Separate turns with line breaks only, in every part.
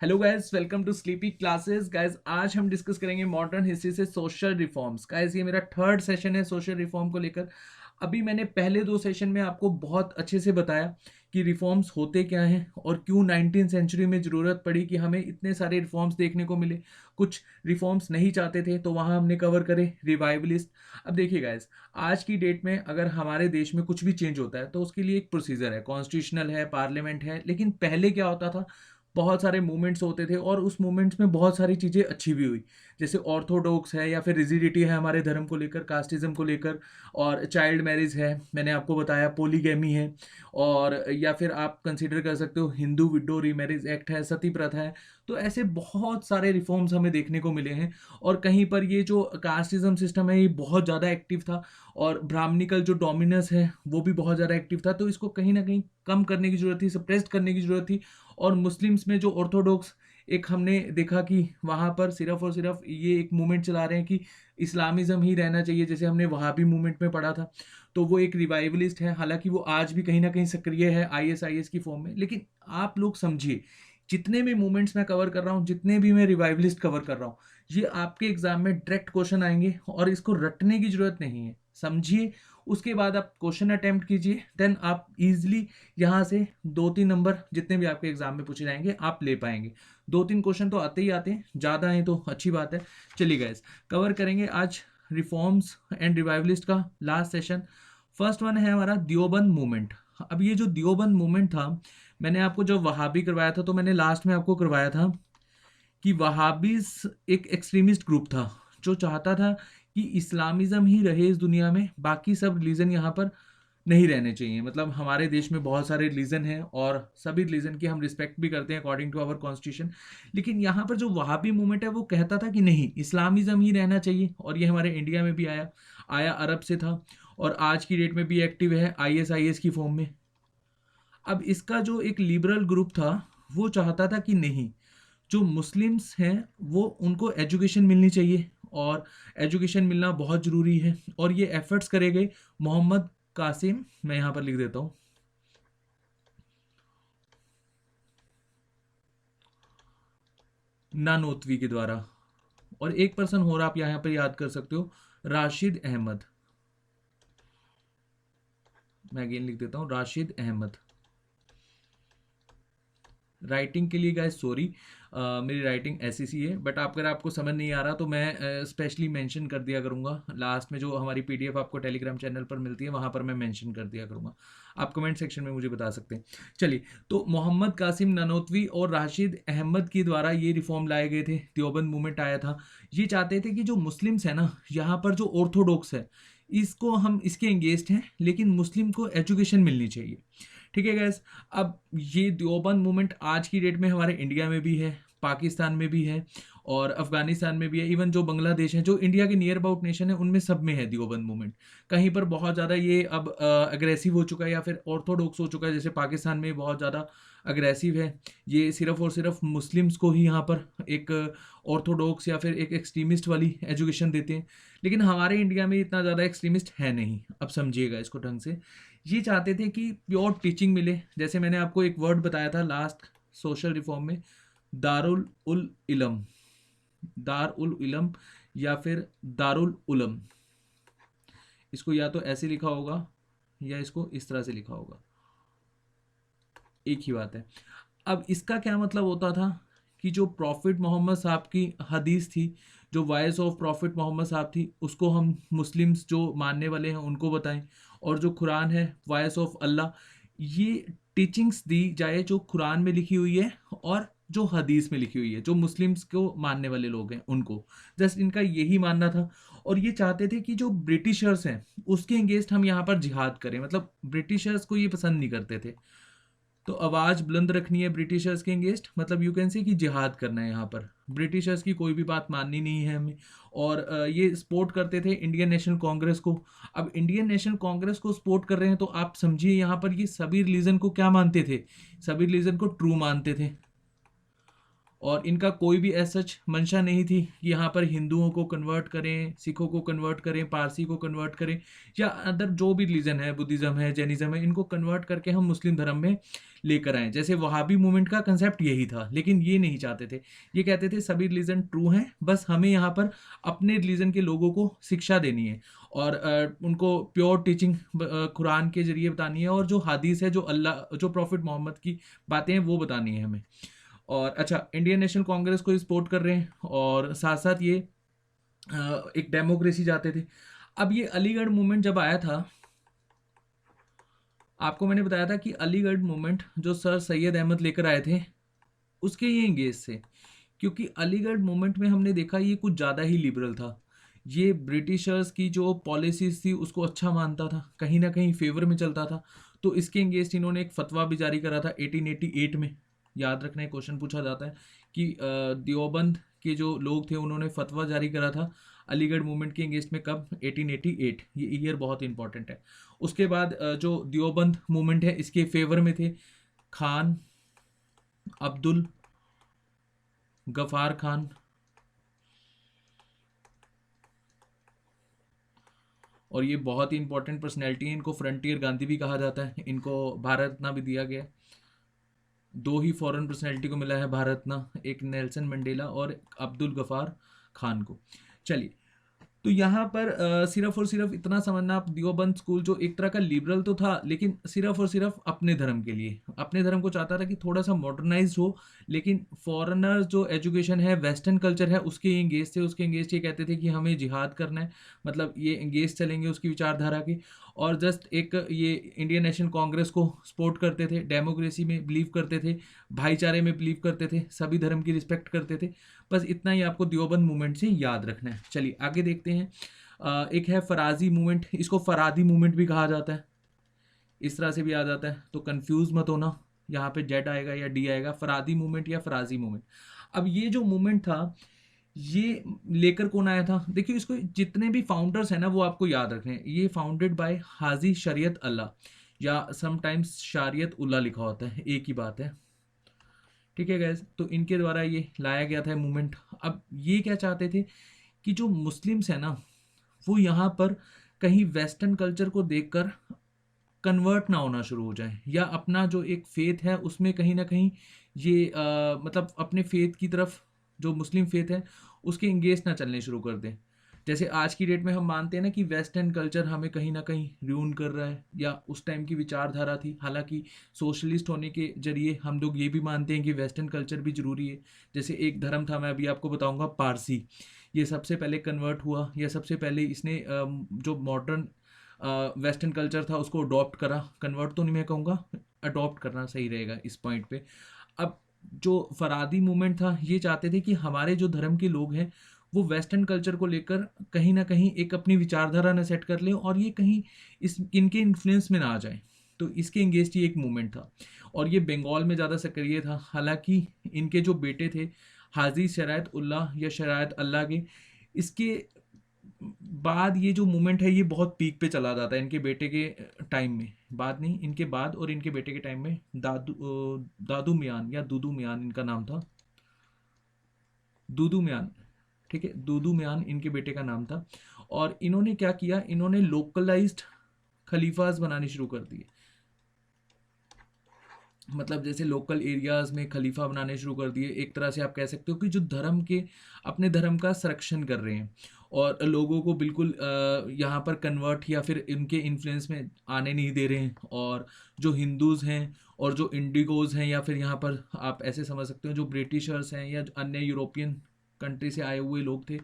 Hello guys, welcome to sleepy classes. Guys, आज हम discuss करेंगे मॉडर्न हिस्ट्री से सोशल रिफॉर्म्स। गाइस, ये मेरा थर्ड सेशन है सोशल रिफॉर्म को लेकर। अभी मैंने पहले दो सेशन में आपको बहुत अच्छे से बताया कि रिफॉर्म्स होते क्या हैं और क्यों 19th सेंचुरी में ज़रूरत पड़ी कि हमें इतने सारे रिफॉर्म्स देखने को मिले। कुछ रिफॉर्म्स नहीं चाहते थे तो वहाँ हमने कवर करे रिवाइवलिस्ट। अब देखिए गाइस, आज की डेट में अगर हमारे देश में कुछ भी चेंज होता है तो उसके लिए एक प्रोसीजर है, कॉन्स्टिट्यूशनल है, पार्लियामेंट है। लेकिन पहले क्या होता था, बहुत सारे मूवमेंट्स होते थे और उस मूवमेंट्स में बहुत सारी चीज़ें अच्छी भी हुई। जैसे ऑर्थोडॉक्स है या फिर रिजिडिटी है हमारे धर्म को लेकर, कास्टिज्म को लेकर, और चाइल्ड मैरिज है, मैंने आपको बताया, पोलीगैमी है, और या फिर आप कंसीडर कर सकते हो हिंदू विडो रीमैरिज एक्ट है, सती प्रथा है। तो ऐसे बहुत सारे रिफॉर्म्स हमें देखने को मिले हैं। और कहीं पर ये जो कास्टिज्म सिस्टम है ये बहुत ज़्यादा एक्टिव था, और ब्राह्मणिकल जो डोमिनेंस है वो भी बहुत ज़्यादा एक्टिव था। तो इसको कहीं ना कहीं कम करने की ज़रूरत थी, सप्रेस्ड करने की ज़रूरत थी। और मुस्लिम्स में जो ऑर्थोडॉक्स, एक हमने देखा कि वहाँ पर सिर्फ और सिर्फ ये एक मूवमेंट चला रहे हैं कि इस्लामिज़्म ही रहना चाहिए, जैसे हमने वहाबी मूवमेंट में पढ़ा था। तो वो एक रिवाइवलिस्ट है, हालांकि वो आज भी कहीं ना कहीं सक्रिय है आईएसआईएस की फॉर्म में। लेकिन आप लोग समझिए, जितने भी मूवमेंट्स मैं कवर कर रहा हूँ, जितने भी मैं रिवाइवलिस्ट कवर कर रहा हूँ, ये आपके एग्जाम में डायरेक्ट क्वेश्चन आएंगे और इसको रटने की जरूरत नहीं है। समझिए, उसके बाद आप क्वेश्चन अटेम्प्ट कीजिए, देन आप इजीली यहाँ से 2-3 नंबर जितने भी आपके एग्जाम में पूछे जाएंगे आप ले पाएंगे। 2-3 क्वेश्चन तो आते ही आते हैं, ज़्यादा हैं तो अच्छी बात है। चलिए गाइस, कवर करेंगे आज रिफॉर्म्स एंड रिवाइवलिस्ट का लास्ट सेशन। फर्स्ट वन है हमारा दियोबंद मूवमेंट। अब ये जो दियोबंद मूवमेंट था, मैंने आपको जब वहाबी करवाया था तो मैंने लास्ट में आपको करवाया था कि वहाबीज एक एक्सट्रीमिस्ट ग्रुप था जो चाहता था कि इस्लामिज्म ही रहे इस दुनिया में, बाकी सब रिलीजन यहाँ पर नहीं रहने चाहिए। मतलब हमारे देश में बहुत सारे रिलीजन हैं और सभी रिलीजन की हम रिस्पेक्ट भी करते हैं अकॉर्डिंग टू आवर कॉन्स्टिट्यूशन। लेकिन यहाँ पर जो वहाबी मूवमेंट है वो कहता था कि नहीं, इस्लामिज्म ही रहना चाहिए। और ये हमारे इंडिया में भी आया आया अरब से था, और आज की डेट में भी एक्टिव है आईएसआईएस की फॉर्म में। अब इसका जो एक लिबरल ग्रुप था वो चाहता था कि नहीं, जो मुस्लिम्स हैं वो उनको एजुकेशन मिलनी चाहिए, और एजुकेशन मिलना बहुत ज़रूरी है। और ये एफर्ट्स करे गए मोहम्मद कासिम, मैं यहाँ पर लिख देता हूँ, नानोतवी के द्वारा। और एक पर्सन और आप यहाँ पर याद कर सकते हो, राशिद अहमद। मैं अगेन लिख देता हूँ, राशिद अहमद। राइटिंग के लिए गाइस सॉरी, मेरी राइटिंग ऐसी सी है, बट अगर आपको समझ नहीं आ रहा तो मैं स्पेशली मेंशन कर दिया करूँगा लास्ट में। जो हमारी पीडीएफ आपको टेलीग्राम चैनल पर मिलती है वहाँ पर मैं मेंशन कर दिया करूँगा, आप कमेंट सेक्शन में मुझे बता सकते हैं। चलिए, तो मोहम्मद कासिम नानोतवी और राशिद अहमद के द्वारा ये रिफॉर्म लाए गए थे, देवबंद मूवमेंट आया था। ये चाहते थे कि जो मुस्लिम्स है ना, यहाँ पर जो ऑर्थोडॉक्स है, इसको हम इसके एंगेस्ट हैं, लेकिन मुस्लिम को एजुकेशन मिलनी चाहिए। ठीक है गैस। अब ये देवबंद मूवमेंट आज की डेट में हमारे इंडिया में भी है, पाकिस्तान में भी है, और अफगानिस्तान में भी है। इवन जो बांग्लादेश है, जो इंडिया के नियर अबाउट नेशन है, उनमें सब में है देवबंद मूवमेंट। कहीं पर बहुत ज़्यादा ये अब अग्रेसिव हो चुका है या फिर ऑर्थोडॉक्स हो चुका है, जैसे पाकिस्तान में बहुत ज़्यादा अग्रेसिव है। ये सिर्फ और सिर्फ मुस्लिम्स को ही यहाँ पर एक ऑर्थोडॉक्स या फिर एक एक्सट्रीमिस्ट वाली एजुकेशन देते हैं। लेकिन हमारे इंडिया में इतना ज़्यादा एक्सट्रीमिस्ट है नहीं, अब समझिएगा इसको ढंग से। ये चाहते थे कि प्योर टीचिंग मिले, जैसे मैंने आपको एक वर्ड बताया था लास्ट सोशल रिफॉर्म में, दारुल उल इलम, दार उल इलम या फिर दारुल उलम। इसको या तो ऐसे लिखा होगा या इसको इस तरह से लिखा होगा, एक ही बात है। अब इसका क्या मतलब होता था कि जो प्रॉफिट मोहम्मद साहब की हदीस थी, जो वॉइस ऑफ प्रॉफिट मोहम्मद साहब थी, उसको हम मुस्लिम्स जो मानने वाले हैं उनको बताएं। और जो कुरान है, वॉइस ऑफ अल्लाह, ये टीचिंग्स दी जाए जो कुरान में लिखी हुई है और जो हदीस में लिखी हुई है, जो मुस्लिम्स को मानने वाले लोग हैं उनको। जस्ट इनका यही मानना था। और ये चाहते थे कि जो ब्रिटिशर्स हैं उसके अगेंस्ट हम यहाँ पर जिहाद करें। मतलब ब्रिटिशर्स को ये पसंद नहीं करते थे, तो आवाज़ बुलंद रखनी है ब्रिटिशर्स के अगेंस्ट, मतलब यू कैन से कि जिहाद करना है यहाँ पर। ब्रिटिशर्स की कोई भी बात माननी नहीं है हमें। और ये सपोर्ट करते थे इंडियन नेशनल कांग्रेस को। अब इंडियन नेशनल कांग्रेस को सपोर्ट कर रहे हैं तो आप समझिए यहाँ पर ये सभी रिलीजन को क्या मानते थे, सभी रिलीजन को ट्रू मानते थे। और इनका कोई भी ऐसा सच मंशा नहीं थी कि यहाँ पर हिंदुओं को कन्वर्ट करें, सिखों को कन्वर्ट करें, पारसी को कन्वर्ट करें, या अदर जो भी रिलीजन है, बुद्धिज़्म है, जैनिज़्म है, इनको कन्वर्ट करके हम मुस्लिम धर्म में लेकर आए। जैसे वहाबी मूवमेंट का कंसेप्ट यही था, लेकिन ये नहीं चाहते थे। ये कहते थे सभी रिलीजन ट्रू हैं, बस हमें यहाँ पर अपने रिलीजन के लोगों को शिक्षा देनी है और उनको प्योर टीचिंग कुरान के जरिए बतानी है, और जो हदीस है, जो अल्लाह, जो प्रॉफिट मोहम्मद की बातें हैं, वो बतानी है हमें। और अच्छा, इंडियन नेशनल कांग्रेस को सपोर्ट कर रहे हैं, और साथ साथ ये एक डेमोक्रेसी चाहते थे। अब ये अलीगढ़ मूवमेंट जब आया था, आपको मैंने बताया था कि अलीगढ़ मूवमेंट जो सर सैयद अहमद लेकर आए थे, उसके ये इंगेज थे, क्योंकि अलीगढ़ मूवमेंट में हमने देखा ये कुछ ज़्यादा ही लिबरल था। ये ब्रिटिशर्स की जो पॉलिसीज थी उसको अच्छा मानता था, कहीं ना कहीं फेवर में चलता था। तो इसके अगेंस्ट इन्होंने एक फतवा भी जारी करा था 1888 में। याद रखना, है क्वेश्चन पूछा जाता है कि देवबंद के जो लोग थे उन्होंने फतवा जारी करा था अलीगढ़ मूवमेंट के अगेंस्ट में, कब? 1888। ये ईयर बहुत इंपॉर्टेंट है। उसके बाद जो देवबंद मूवमेंट है इसके फेवर में थे खान अब्दुल गफार खान, और ये बहुत ही इंपॉर्टेंट पर्सनैलिटी है। इनको फ्रंटियर गांधी भी कहा जाता है, इनको भारत रत्न भी दिया गया है। दो ही फॉरेन पर्सनैलिटी को मिला है भारत रत्न, एक नेल्सन मंडेला और अब्दुल गफार खान को। चलिए, तो यहाँ पर सिर्फ और सिर्फ इतना समझना, आप देवबंद स्कूल जो एक तरह का लिबरल तो था, लेकिन सिर्फ और सिर्फ अपने धर्म के लिए, अपने धर्म को चाहता था कि थोड़ा सा मॉडर्नाइज हो, लेकिन फॉरेनर जो एजुकेशन है, वेस्टर्न कल्चर है, उसके एंगेज थे। उसके एंगेज ये कहते थे कि हमें जिहाद करना है, मतलब ये एंगेज चलेंगे उसकी विचारधारा के। और जस्ट एक ये इंडियन नेशनल कांग्रेस को सपोर्ट करते थे, डेमोक्रेसी में बिलीव करते थे, भाईचारे में बिलीव करते थे, सभी धर्म की रिस्पेक्ट करते थे। बस इतना ही आपको देवबंद मूवमेंट से याद रखना है। चलिए आगे देखते हैं। एक है फराजी मूवमेंट, इसको फरादी मूवमेंट भी कहा जाता है, इस तरह से भी आ जाता है, तो कंफ्यूज मत होना, यहाँ पे जेड आएगा या डी आएगा, फरादी मूवमेंट या फराजी मूवमेंट। अब ये जो मूवमेंट था, ये लेकर कौन आया था? देखिए, इसको जितने भी फाउंडर्स हैं ना, वो आपको याद रखने हैं। ये फाउंडेड बाय हाजी शरीयत अल्लाह, या समटाइम्स शारियत उल्लाह लिखा होता है, एक ही बात है। ठीक है गैस, तो इनके द्वारा ये लाया गया था मूवमेंट। अब ये क्या चाहते थे कि जो मुस्लिम्स हैं ना, वो यहाँ पर कहीं वेस्टर्न कल्चर को देखकर कन्वर्ट ना होना शुरू हो जाए, या अपना जो एक फेथ है उसमें कहीं ना कहीं ये मतलब अपने फेथ की तरफ, जो मुस्लिम फेथ है उसके इंगेज ना चलने शुरू कर दें। जैसे आज की डेट में हम मानते हैं ना कि वेस्टर्न कल्चर हमें कहीं ना कहीं र्यून कर रहा है, या उस टाइम की विचारधारा थी। हालांकि सोशलिस्ट होने के जरिए हम लोग ये भी मानते हैं कि वेस्टर्न कल्चर भी जरूरी है। जैसे एक धर्म था, मैं अभी आपको बताऊंगा, पारसी। ये सबसे पहले कन्वर्ट हुआ, या सबसे पहले इसने जो मॉडर्न वेस्टर्न कल्चर था उसको अडॉप्ट करा। कन्वर्ट तो नहीं मैं कहूँगा, अडॉप्ट करना सही रहेगा इस पॉइंट पे। अब जो फरादी मूवमेंट था, ये चाहते थे कि हमारे जो धर्म के लोग हैं वो वेस्टर्न कल्चर को लेकर कहीं ना कहीं एक अपनी विचारधारा न सेट कर लें, और ये कहीं इस इनके इन्फ्लुएंस में ना आ जाए। तो इसके अगेंस्ट ये एक मूवमेंट था, और ये बंगाल में ज़्यादा सक्रिय था। हालांकि इनके जो बेटे थे हाजी शरायत उल्लाह या शरायत अल्लाह के, इसके बाद ये जो मूवमेंट है ये बहुत पीक पे चला जाता है। इनके बेटे के टाइम में, बाद नहीं, इनके बाद और इनके बेटे के टाइम में, दादू मियान या दूदू मियान इनका नाम था, दूदू मियान। ठीक है, दूदू मियान इनके बेटे का नाम था। और इन्होंने क्या किया, इन्होंने लोकलाइज्ड खलीफाज बनाने शुरू कर दिए। मतलब जैसे लोकल एरियाज में खलीफा बनाने शुरू कर दिए। एक तरह से आप कह सकते हो कि जो धर्म के, अपने धर्म का संरक्षण कर रहे हैं, और लोगों को बिल्कुल यहाँ पर कन्वर्ट या फिर इनके इन्फ्लुएंस में आने नहीं दे रहे हैं। और जो हिंदूज़ हैं और जो इंडिगोज हैं, या फिर यहाँ पर आप ऐसे समझ सकते हो जो ब्रिटिशर्स हैं या अन्य यूरोपियन कंट्री से आए हुए लोग थे,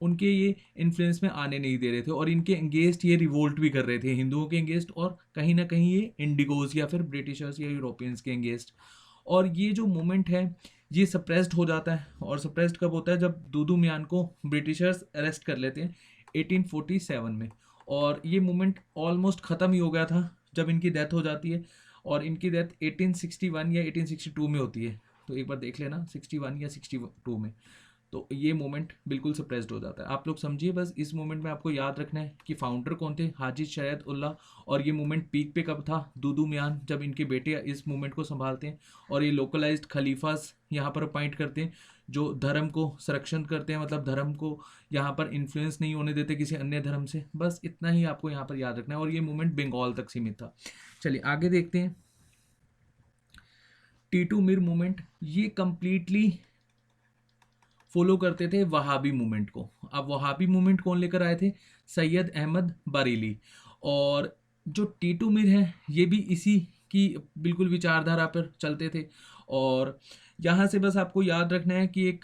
उनके ये इन्फ्लुएंस में आने नहीं दे रहे थे, और इनके अगेंस्ट ये रिवोल्ट भी कर रहे थे, हिंदुओं के अगेंस्ट, और कहीं ना कहीं ये इंडिगोज या फिर ब्रिटिशर्स या यूरोपियंस के अगेंस्ट। और ये जो मूवमेंट है ये सप्रेस्ड हो जाता है। और सप्रेस्ड कब होता है? जब दूदू मियान को ब्रिटिशर्स अरेस्ट कर लेते हैं 1847 में। और ये मूवमेंट ऑलमोस्ट ख़त्म ही हो गया था जब इनकी डेथ हो जाती है, और इनकी डेथ 1861 या 1862 में होती है। तो एक बार देख लेना, 61 या 62 में। तो ये मूवमेंट बिल्कुल सप्रेस्ड हो जाता है। आप लोग समझिए, बस इस मूवमेंट में आपको याद रखना है कि फाउंडर कौन थे, हाजी शरीयत उल्लाह। और ये मूवमेंट पीक पे कब था, दूदू मियान, जब इनके बेटे इस मूवमेंट को संभालते हैं और ये लोकलाइज्ड खलीफास यहाँ पर अपॉइंट करते हैं जो धर्म को संरक्षण करते हैं, मतलब धर्म को यहाँ पर इन्फ्लुएंस नहीं होने देते किसी अन्य धर्म से। बस इतना ही आपको यहाँ पर याद रखना है। और ये मूवमेंट बंगाल तक सीमित था। चलिए आगे देखते हैं। टीटू मिर मूवमेंट, ये कंप्लीटली फॉलो करते थे वहाबी मूवमेंट को। अब वहाबी मूवमेंट कौन लेकर आए थे, सैयद अहमद बरेली। और जो टीटू मिर है ये भी इसी की बिल्कुल विचारधारा पर चलते थे। और यहाँ से बस आपको याद रखना है कि एक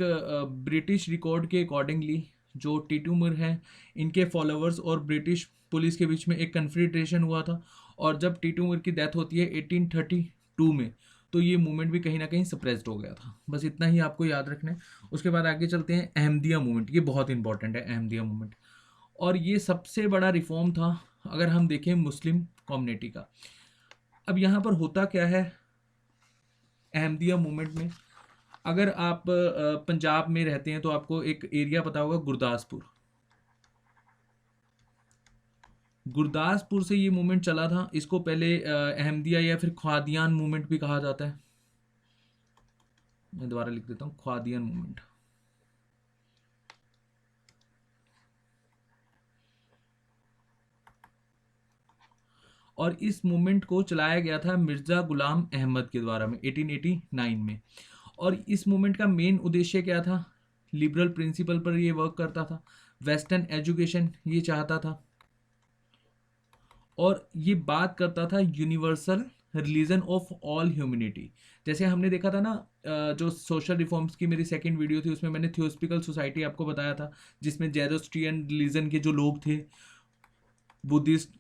ब्रिटिश रिकॉर्ड के अकॉर्डिंगली जो टीटू मिर हैं इनके फॉलोअर्स और ब्रिटिश पुलिस के बीच में एक कन्फ्रिटेशन हुआ था। और जब टीटू मिर की डेथ होती है 1832 में, तो ये मूवमेंट भी कहीं ना कहीं सप्रेस्ड हो गया था। बस इतना ही आपको याद रखना है। उसके बाद आगे चलते हैं, अहमदिया मूवमेंट। ये बहुत इंपॉर्टेंट है अहमदिया मूवमेंट, और ये सबसे बड़ा रिफॉर्म था अगर हम देखें मुस्लिम कम्युनिटी का। अब यहाँ पर होता क्या है अहमदिया मूवमेंट में, अगर आप पंजाब में रहते हैं तो आपको एक एरिया पता होगा गुरदासपुर। गुरदासपुर से ये मूवमेंट चला था। इसको पहले अहमदिया या फिर ख्वादियान मूवमेंट भी कहा जाता है। मैं दोबारा लिख देता हूँ, ख्वादियान मूवमेंट। और इस मूवमेंट को चलाया गया था मिर्ज़ा गुलाम अहमद के द्वारा में 1889 में। और इस मूवमेंट का मेन उद्देश्य क्या था, लिबरल प्रिंसिपल पर ये वर्क करता था, वेस्टर्न एजुकेशन ये चाहता था, और ये बात करता था universal religion of all humanity. जैसे हमने देखा था ना, जो सोशल रिफॉर्म्स की मेरी सेकंड वीडियो थी उसमें मैंने थियोसफिकल सोसाइटी आपको बताया था, जिसमें जेरोस्ट्रियन रिलीजन के जो लोग थे, बुद्धिस्ट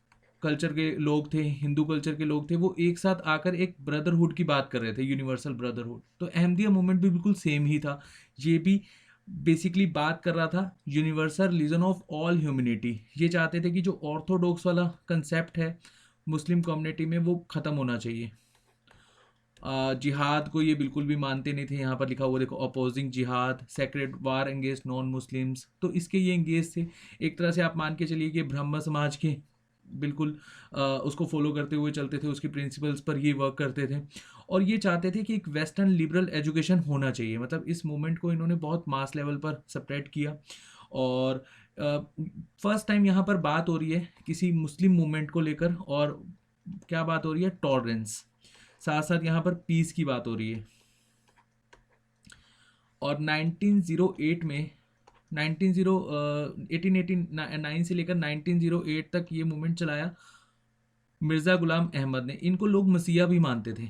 कल्चर के लोग थे, हिंदू कल्चर के लोग थे, वो एक साथ आकर एक ब्रदरहुड की बात कर रहे थे, यूनिवर्सल ब्रदरहुड। तो अहमदिया मूवमेंट भी बिल्कुल सेम ही था। ये भी बेसिकली बात कर रहा था universal religion of all humanity. ये चाहते थे कि जो ऑर्थोडॉक्स वाला कंसेप्ट है मुस्लिम कम्युनिटी में वो ख़त्म होना चाहिए। जिहाद को ये बिल्कुल भी मानते नहीं थे। यहाँ पर लिखा हुआ देखो, अपोजिंग जिहाद, सेक्रेड वार एंगेस्ट नॉन मुस्लिम्स, तो इसके ये एंगेज थे। एक तरह से आप मान के चलिए कि ब्राह्मण समाज के बिल्कुल उसको फॉलो करते हुए चलते थे, उसके प्रिंसिपल्स पर ये वर्क करते थे। और ये चाहते थे कि एक वेस्टर्न लिबरल एजुकेशन होना चाहिए। मतलब इस मूवमेंट को इन्होंने बहुत मास लेवल पर सेपरेट किया। और फर्स्ट टाइम यहाँ पर बात हो रही है किसी मुस्लिम मूवमेंट को लेकर, और क्या बात हो रही है, टॉलरेंस, साथ साथ यहाँ पर पीस की बात हो रही है। और 1908 में 1889 से लेकर 1908 तक ये मूवमेंट चलाया मिर्ज़ा गुलाम अहमद ने। इनको लोग मसीहा भी मानते थे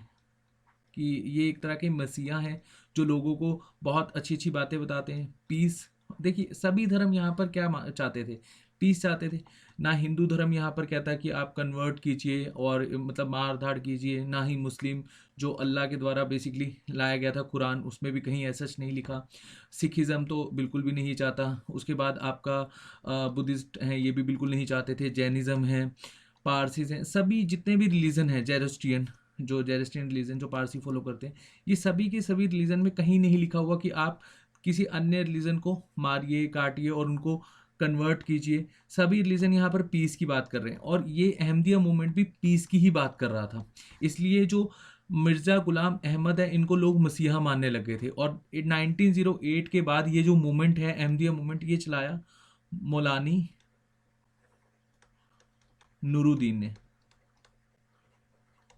कि ये एक तरह के मसीहा हैं जो लोगों को बहुत अच्छी अच्छी बातें बताते हैं, पीस। देखिए सभी धर्म यहाँ पर क्या चाहते थे, पीस चाहते थे। ना हिंदू धर्म यहाँ पर कहता है कि आप कन्वर्ट कीजिए और मतलब मार धाड़ कीजिए, ना ही मुस्लिम जो अल्लाह के द्वारा बेसिकली लाया गया था कुरान, उसमें भी कहीं ऐसा नहीं लिखा। सिखिज़म तो बिल्कुल भी नहीं चाहता। उसके बाद आपका बुद्धिस्ट हैं ये भी बिल्कुल नहीं चाहते थे। जैनिज़्म है, पारसीज हैं, सभी जितने भी रिलीजन हैं, जेरोस्ट्रियन रिलीजन जो पारसी फॉलो करते हैं, ये सभी के सभी रिलीजन में कहीं नहीं लिखा हुआ कि आप किसी अन्य रिलीजन को मारिए, काटिए और उनको कन्वर्ट कीजिए। सभी रिलीजन यहाँ पर पीस की बात कर रहे हैं, और ये अहमदिया मूवमेंट भी पीस की ही बात कर रहा था। इसलिए जो मिर्ज़ा गुलाम अहमद है इनको लोग मसीहा मानने लगे थे। और 1908 के बाद ये जो मूवमेंट है अहमदिया मूवमेंट, ये चलाया मौलानी नूरुद्दीन ने।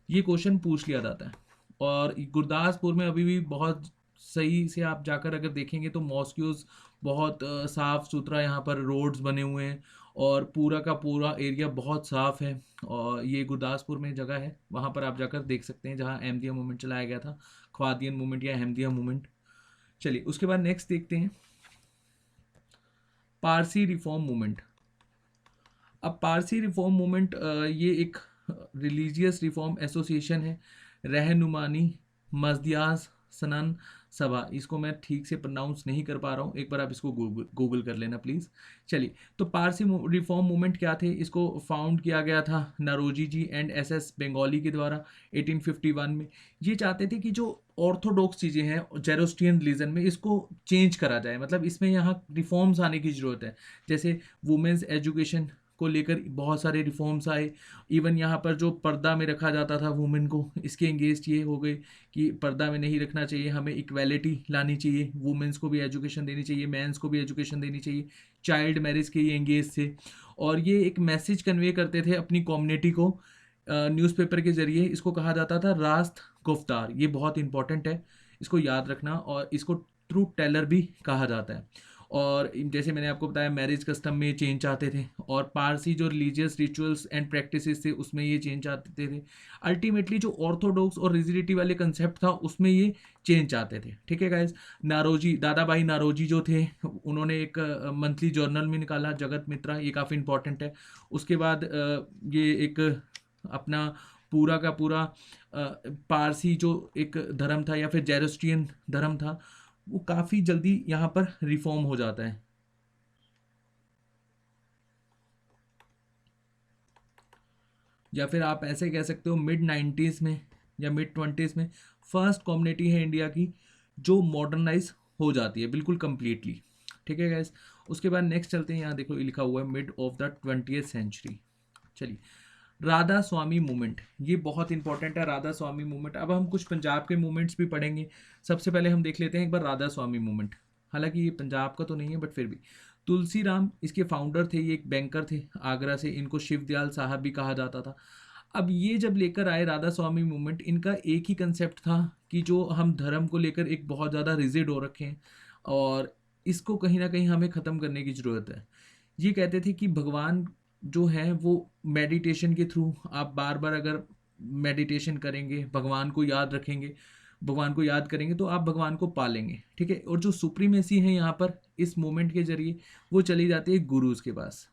ये क्वेश्चन पूछ लिया जाता है। और गुरदासपुर में अभी भी बहुत सही से आप जाकर अगर देखेंगे तो मॉस्क्यूज बहुत साफ़ सुथरा, यहाँ पर रोड्स बने हुए हैं और पूरा का पूरा एरिया बहुत साफ़ है। और ये गुरदासपुर में जगह है, वहाँ पर आप जाकर देख सकते हैं जहाँ अहमदिया मूवमेंट चलाया गया था, ख्वादियन मूवमेंट या अहमदिया मूवमेंट। चलिए उसके बाद नेक्स्ट देखते हैं, पारसी रिफॉर्म मूवमेंट। अब पारसी रिफॉर्म मूवमेंट ये एक रिलीजियस रिफॉर्म एसोसिएशन है। रहनुमानी मजदियाज सनन सभा, इसको मैं ठीक से प्रोनाउंस नहीं कर पा रहा हूँ, एक बार आप इसको गूगल कर लेना प्लीज़। चलिए, तो पारसी रिफॉर्म मूवमेंट क्या थे, इसको फाउंड किया गया था नारोजी जी एंड एस बंगाली के द्वारा 1851 में। ये चाहते थे कि जो ऑर्थोडॉक्स चीज़ें हैं जेरोस्ट्रियन रिलीजन में, इसको चेंज करा जाए, मतलब इसमें यहाँ रिफॉर्म्स आने की ज़रूरत है। जैसे वुमेंस एजुकेशन को लेकर बहुत सारे रिफॉर्म्स आए। इवन यहाँ पर जो पर्दा में रखा जाता था वुमेन को, इसके एंगेस्ट ये हो गए कि पर्दा में नहीं रखना चाहिए, हमें इक्वालिटी लानी चाहिए, वुमेन्स को भी एजुकेशन देनी चाहिए, मेंस को भी एजुकेशन देनी चाहिए। चाइल्ड मैरिज के ये एंगेज थे और ये एक मैसेज कन्वे करते थे अपनी कम्युनिटी को न्यूज़पेपर के ज़रिए। इसको कहा जाता था रास्त गुफ्तार, ये बहुत इंपॉर्टेंट है, इसको याद रखना, और इसको ट्रूथ टेलर भी कहा जाता है। और जैसे मैंने आपको बताया मैरिज कस्टम में चेंज चाहते थे, और पारसी जो रिलीजियस रिचुअल्स एंड प्रैक्टिसेस थे उसमें ये चेंज चाहते थे। अल्टीमेटली जो ऑर्थोडॉक्स और रिजिडिटी वाले कंसेप्ट था उसमें ये चेंज चाहते थे। ठीक है गाइज, नारोजी, दादा भाई नारोजी जो थे, उन्होंने एक मंथली जर्नल में निकाला जगत मित्रा, ये काफ़ी इंपॉर्टेंट है। उसके बाद ये एक अपना पूरा का पूरा पारसी जो एक धर्म था या फिर जेरोस्ट्रियन धर्म था, वो काफ़ी जल्दी यहाँ पर रिफॉर्म हो जाता है। या फिर आप ऐसे कह सकते हो मिड 90s में या मिड 20s में फर्स्ट कम्युनिटी है इंडिया की जो मॉडर्नाइज हो जाती है बिल्कुल कंप्लीटली। ठीक है गैस, उसके बाद नेक्स्ट चलते हैं, यहाँ देखो लिखा हुआ है mid of the 20th century. चलिए, राधा स्वामी मूवमेंट, ये बहुत इंपॉर्टेंट है राधा स्वामी मूवमेंट। अब हम कुछ पंजाब के मूवमेंट्स भी पढ़ेंगे। सबसे पहले हम देख लेते हैं एक बार राधा स्वामी मूवमेंट, हालांकि ये पंजाब का तो नहीं है बट फिर भी। तुलसी राम इसके फाउंडर थे, ये एक बैंकर थे आगरा से, इनको शिवदयाल साहब भी कहा जाता था। अब ये जब लेकर आए राधा स्वामी मूवमेंट, इनका एक ही कंसेप्ट था कि जो हम धर्म को लेकर एक बहुत ज़्यादा रिजिड हो रखे हैं और इसको कहीं ना कहीं हमें ख़त्म करने की ज़रूरत है। ये कहते थे कि भगवान जो है वो मेडिटेशन के थ्रू, आप बार बार अगर मेडिटेशन करेंगे, भगवान को याद रखेंगे, भगवान को याद करेंगे तो आप भगवान को पालेंगे। ठीक है, और जो सुप्रीमेसी है यहाँ पर इस मोमेंट के जरिए वो चली जाती है गुरुज के पास।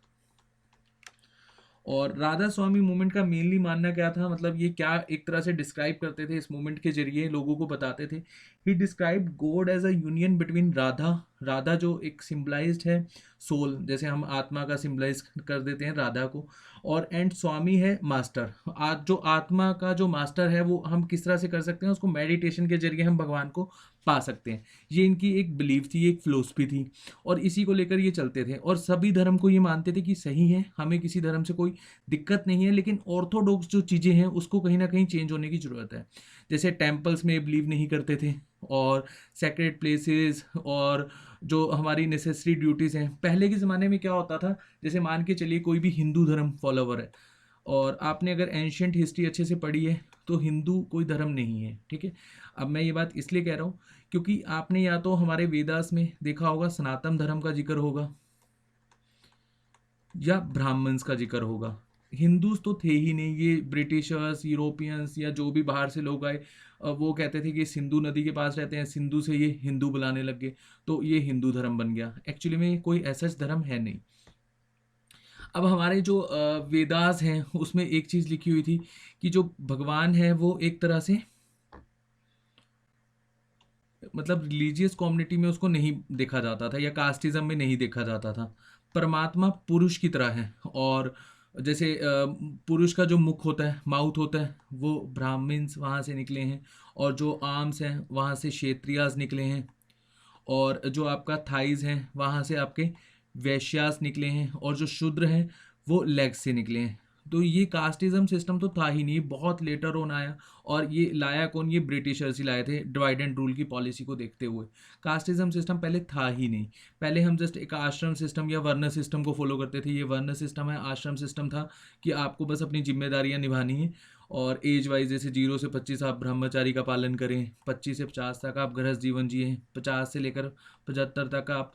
और राधा स्वामी मूवमेंट का मेनली मानना क्या था, मतलब ये क्या एक तरह से डिस्क्राइब करते थे इस मूवमेंट के जरिए, लोगों को बताते थे। He describe God as a union between Radha, Radha जो एक सिंबलाइज्ड है सोल, जैसे हम आत्मा का सिंबलाइज कर देते हैं राधा को, और एंड स्वामी है मास्टर। आज जो आत्मा का जो मास्टर है वो हम किस तरह से कर सकते हैं, उसको मेडिटेशन के जरिए हम भगवान को पा सकते हैं। ये इनकी एक बिलीफ थी, एक फिलोसफी थी, और इसी को लेकर ये चलते थे। और सभी धर्म को ये मानते थे कि सही है, हमें किसी धर्म से कोई दिक्कत नहीं है, लेकिन ऑर्थोडॉक्स जो चीज़ें हैं उसको कहीं ना कहीं चेंज होने की ज़रूरत है। जैसे टेम्पल्स में बिलीव नहीं करते थे, और सेक्रेड प्लेसेस, और जो हमारी नेसेसरी ड्यूटीज़ हैं। पहले के ज़माने में क्या होता था, जैसे मान के चलिए कोई भी हिंदू धर्म फॉलोवर है, और आपने अगर एंशियंट हिस्ट्री अच्छे से पढ़ी है तो हिंदू कोई धर्म नहीं है। ठीक है, अब मैं ये बात इसलिए कह रहा हूँ क्योंकि आपने या तो हमारे वेदास में देखा होगा सनातन धर्म का जिक्र होगा या ब्राह्मण्स का जिक्र होगा। हिंदूज तो थे ही नहीं, ये ब्रिटिशर्स, यूरोपियंस या जो भी बाहर से लोग आए, वो कहते थे कि सिंधु नदी के पास रहते हैं, सिंधु से ये हिंदू बुलाने लग गए, तो ये हिंदू धर्म बन गया। एक्चुअली में कोई ऐसा धर्म है नहीं। अब हमारे जो वेदास हैं उसमें एक चीज़ लिखी हुई थी कि जो भगवान है वो एक तरह से, मतलब रिलीजियस कम्युनिटी में उसको नहीं देखा जाता था या कास्टिज्म में नहीं देखा जाता था। परमात्मा पुरुष की तरह है, और जैसे पुरुष का जो मुख होता है, माउथ होता है, वो ब्राह्मण्स वहाँ से निकले हैं, और जो आर्म्स हैं वहाँ से क्षेत्रियास निकले हैं, और जो आपका थाइज हैं वहाँ से आपके वैश्यास निकले हैं, और जो शूद्र हैं वो लेग्स से निकले हैं। तो ये कास्टिज्म सिस्टम तो था ही नहीं, बहुत लेटर ऑन आया, और ये लाया कौन, ये ब्रिटिशर्स ही लाए थे डिवाइड एंड रूल की पॉलिसी को देखते हुए। कास्टिज्म सिस्टम पहले था ही नहीं, पहले हम जस्ट एक आश्रम सिस्टम या वर्ण सिस्टम को फॉलो करते थे। ये वर्ण सिस्टम है, आश्रम सिस्टम था कि आपको बस अपनी जिम्मेदारियां निभानी है, और एज वाइज जैसे 0 से 25 आप ब्रह्मचारी का पालन करें, 25 से 50 तक आप गृहस्थ जीवन जिए, 50 से लेकर 75 तक आप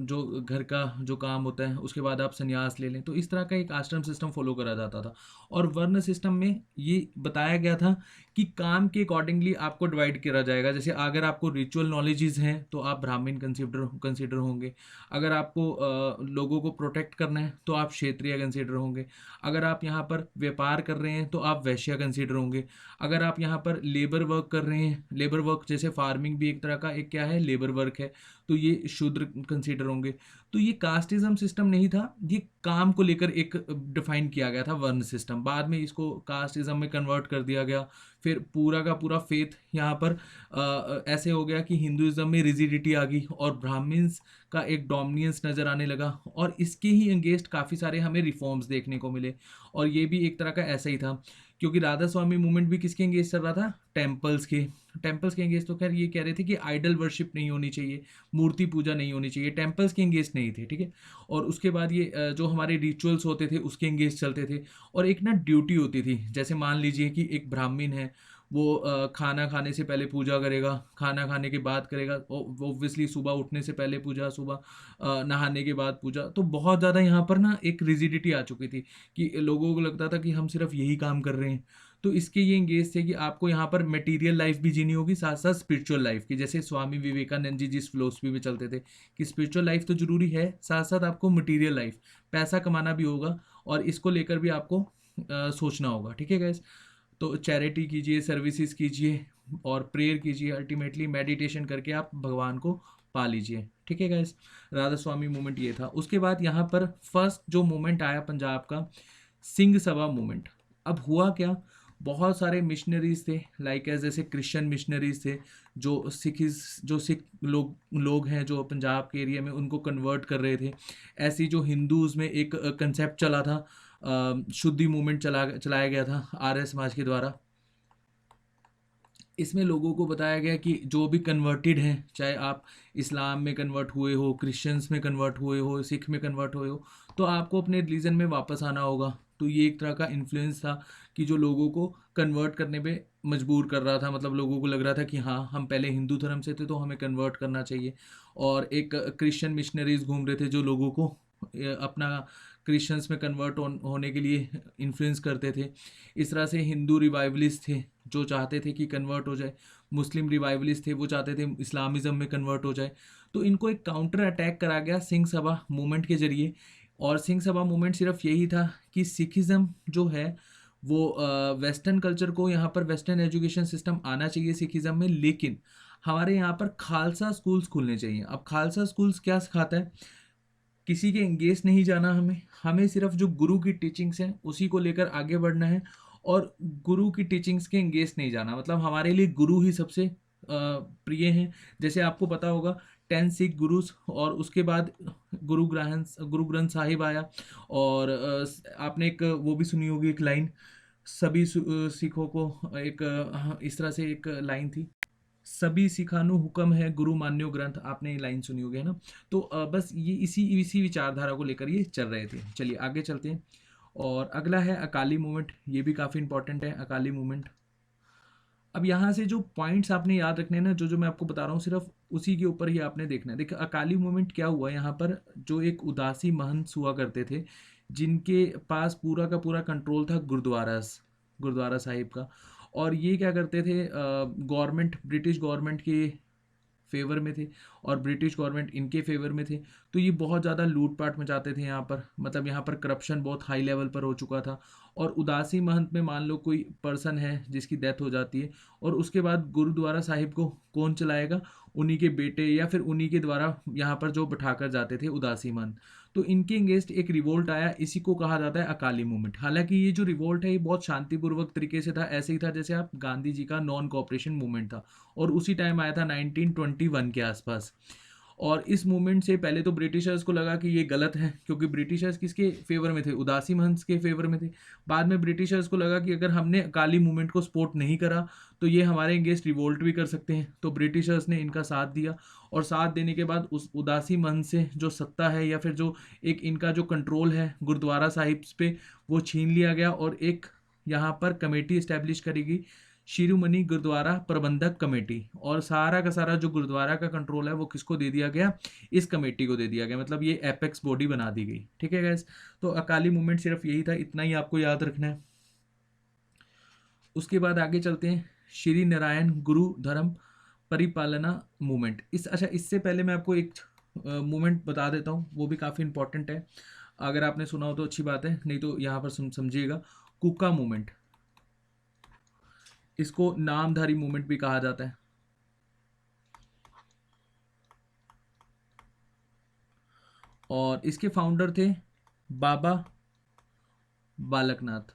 जो घर का जो काम होता है उसके बाद आप संन्यास ले लें। तो इस तरह का एक आश्रम सिस्टम फॉलो करा जाता था। और वर्ण सिस्टम में ये बताया गया था कि काम के अकॉर्डिंगली आपको डिवाइड करा जाएगा। जैसे अगर आपको रिचुअल नॉलेजेस हैं तो आप ब्राह्मण कंसिडर होंगे। अगर आपको लोगों को प्रोटेक्ट करना है तो आप क्षत्रिय कंसिडर होंगे। अगर आप यहाँ पर व्यापार कर रहे हैं तो आप वैश्य कंसिडर होंगे। अगर आप यहाँ पर लेबर वर्क कर रहे हैं, लेबर वर्क जैसे फार्मिंग भी एक तरह का एक क्या है, लेबर वर्क है, तो ये शूद्र कंसिडर होंगे। तो ये कास्टिज्म सिस्टम नहीं था, ये काम को लेकर एक डिफाइन किया गया था वर्ण सिस्टम। बाद में इसको कास्टिज्म में कन्वर्ट कर दिया गया। फिर पूरा का पूरा फेथ यहाँ पर ऐसे हो गया कि हिंदुइज्म में रिजिडिटी आ गई और ब्राह्मण्स का एक डोमिनेंस नज़र आने लगा, और इसके ही अगेंस्ट काफ़ी सारे हमें रिफॉर्म्स देखने को मिले। और ये भी एक तरह का ऐसा ही था, क्योंकि राधा स्वामी मूवमेंट भी किसके अगेंस्ट चल रहा था, टेम्पल्स के अगेंस्ट। तो खैर ये कह रहे थे कि आइडल वर्शिप नहीं होनी चाहिए, मूर्ति पूजा नहीं होनी चाहिए, टेम्पल्स के अगेंस्ट नहीं थे, ठीक है। और उसके बाद ये जो हमारे रिचुअल्स होते थे उसके अगेंस्ट चलते थे। और एक ना ड्यूटी होती थी, जैसे मान लीजिए कि एक ब्राह्मण है, वो खाना खाने से पहले पूजा करेगा, खाना खाने के बाद करेगा, ऑब्वियसली सुबह उठने से पहले पूजा, सुबह नहाने के बाद पूजा। तो बहुत ज़्यादा यहाँ पर ना एक रिजिडिटी आ चुकी थी कि लोगों को लगता था कि हम सिर्फ यही काम कर रहे हैं। तो इसके ये इंगेज थे कि आपको यहाँ पर मटेरियल लाइफ भी जीनी होगी, साथ साथ स्पिरिचुअल लाइफ की। जैसे स्वामी विवेकानंद जी जिस फिलोसफी में चलते थे कि स्पिरिचुअल लाइफ तो जरूरी है, साथ साथ आपको मटेरियल लाइफ, पैसा कमाना भी होगा, और इसको लेकर भी आपको सोचना होगा, ठीक है गैस। तो चैरिटी कीजिए, सर्विसेज कीजिए और प्रेयर कीजिए, अल्टीमेटली मेडिटेशन करके आप भगवान को पा लीजिए, ठीक है गाइस। राधा स्वामी मूवमेंट ये था। उसके बाद यहाँ पर फर्स्ट जो मूवमेंट आया पंजाब का, सिंह सभा मूवमेंट। अब हुआ क्या, बहुत सारे मिशनरीज थे, लाइक एज जैसे क्रिश्चियन मिशनरीज थे, जो सिख लोग हैं जो पंजाब के एरिया में, उनको कन्वर्ट कर रहे थे। ऐसी जो हिंदूज़ में एक कंसेप्ट चला था, शुद्धि मूवमेंट चलाया गया था आर्य समाज के द्वारा। इसमें लोगों को बताया गया कि जो भी कन्वर्टेड हैं, चाहे आप इस्लाम में कन्वर्ट हुए हो, क्रिश्चियंस में कन्वर्ट हुए हो, सिख में कन्वर्ट हुए हो, तो आपको अपने रिलीजन में वापस आना होगा। तो ये एक तरह का इन्फ्लुएंस था कि जो लोगों को कन्वर्ट करने पे मजबूर कर रहा था। मतलब लोगों को लग रहा था कि हाँ, हम पहले हिंदू धर्म से थे तो हमें कन्वर्ट करना चाहिए। और एक क्रिश्चियन मिशनरीज घूम रहे थे जो लोगों को अपना क्रिश्चियंस में कन्वर्ट होने के लिए इन्फ्लुएंस करते थे। इस तरह से हिंदू रिवाइवलिस्ट थे जो चाहते थे कि कन्वर्ट हो जाए, मुस्लिम रिवाइवलिस्ट थे वो चाहते थे इस्लामिज़म में कन्वर्ट हो जाए। तो इनको एक काउंटर अटैक करा गया सिंह सभा मूवमेंट के जरिए। और सिंह सभा मूवमेंट सिर्फ यही था कि सिखिज़म जो है वो वेस्टर्न कल्चर को, यहाँ पर वेस्टर्न एजुकेशन सिस्टम आना चाहिए सिखिज़म में, लेकिन हमारे यहाँ पर खालसा स्कूल्स खुलने चाहिए। अब खालसा स्कूल्स क्या सिखाता है, किसी के एंगेज नहीं जाना, हमें सिर्फ जो गुरु की टीचिंग्स हैं उसी को लेकर आगे बढ़ना है, और गुरु की टीचिंग्स के एंगेज नहीं जाना। मतलब हमारे लिए गुरु ही सबसे प्रिय हैं। जैसे आपको पता होगा 10 सिख गुरुस, और उसके बाद गुरु ग्रंथ साहिब आया। और आपने एक वो भी सुनी होगी एक लाइन, सभी सिखों को एक इस तरह से एक लाइन थी, सभी सिखानु हुक्म है गुरु मान्यो ग्रंथ। आपने ये लाइन सुनी होगी, है ना। तो बस ये इसी विचारधारा को लेकर ये चल रहे थे। चलिए आगे चलते हैं। और अगला है अकाली मूवमेंट, ये भी काफ़ी इंपॉर्टेंट है अकाली मूवमेंट। अब यहाँ से जो पॉइंट्स आपने याद रखने हैं ना, जो जो मैं आपको बता रहा हूँ, सिर्फ उसी के ऊपर ही आपने देखना है। देखिए अकाली मूवमेंट क्या हुआ यहाँ पर, जो एक उदासी महंत हुआ करते थे जिनके पास पूरा का पूरा कंट्रोल था गुरुद्वारा साहिब का। और ये क्या करते थे, गवर्नमेंट, ब्रिटिश गवर्नमेंट के फेवर में थे और ब्रिटिश गवर्नमेंट इनके फेवर में थे। तो ये बहुत ज़्यादा लूटपाट मचाते थे यहाँ पर। मतलब यहाँ पर करप्शन बहुत हाई लेवल पर हो चुका था। और उदासी महंत में मान लो कोई पर्सन है जिसकी डेथ हो जाती है, और उसके बाद गुरुद्वारा साहिब को कौन चलाएगा, उन्हीं के बेटे या फिर उन्हीं के द्वारा यहाँ पर जो बैठाकर जाते थे उदासी महंत। तो इनके अगेंस्ट एक रिवोल्ट आया, इसी को कहा जाता है अकाली मूवमेंट। हालांकि ये जो रिवोल्ट है ये बहुत शांतिपूर्वक तरीके से था, ऐसे ही था जैसे आप गांधी जी का नॉन कोऑपरेशन मूवमेंट था, और उसी टाइम आया था 1921 के आसपास। और इस मूवमेंट से पहले तो ब्रिटिशर्स को लगा कि ये गलत है, क्योंकि ब्रिटिशर्स किसके फेवर में थे, उदासी महंत के फेवर में थे। बाद में ब्रिटिशर्स को लगा कि अगर हमने अकाली मूवमेंट को सपोर्ट नहीं करा तो ये हमारे अगेंस्ट रिवोल्ट भी कर सकते हैं। तो ब्रिटिशर्स ने इनका साथ दिया, और साथ देने के बाद उस उदासी महंत से जो सत्ता है या फिर जो एक इनका जो कंट्रोल है गुरुद्वारा साहिब पे, वो छीन लिया गया। और एक यहाँ पर कमेटी इस्टेब्लिश करेगी, शिरोमणि गुरुद्वारा प्रबंधक कमेटी। और सारा का सारा जो गुरुद्वारा का कंट्रोल है वो किसको दे दिया गया, इस कमेटी को दे दिया गया। मतलब ये एपेक्स बॉडी बना दी गई, ठीक है गैस। तो अकाली मूवमेंट सिर्फ यही था, इतना ही आपको याद रखना है। उसके बाद आगे चलते हैं, श्री नारायण गुरु धर्म परिपालना मूवमेंट। अच्छा, इससे पहले मैं आपको एक मूवमेंट बता देता हूँ, वो भी काफ़ी इंपॉर्टेंट है। अगर आपने सुना हो तो अच्छी बात है, नहीं तो यहाँ पर समझिएगा। कुका मूवमेंट, इसको नामधारी मूवमेंट भी कहा जाता है। और इसके फाउंडर थे बाबा बालकनाथ।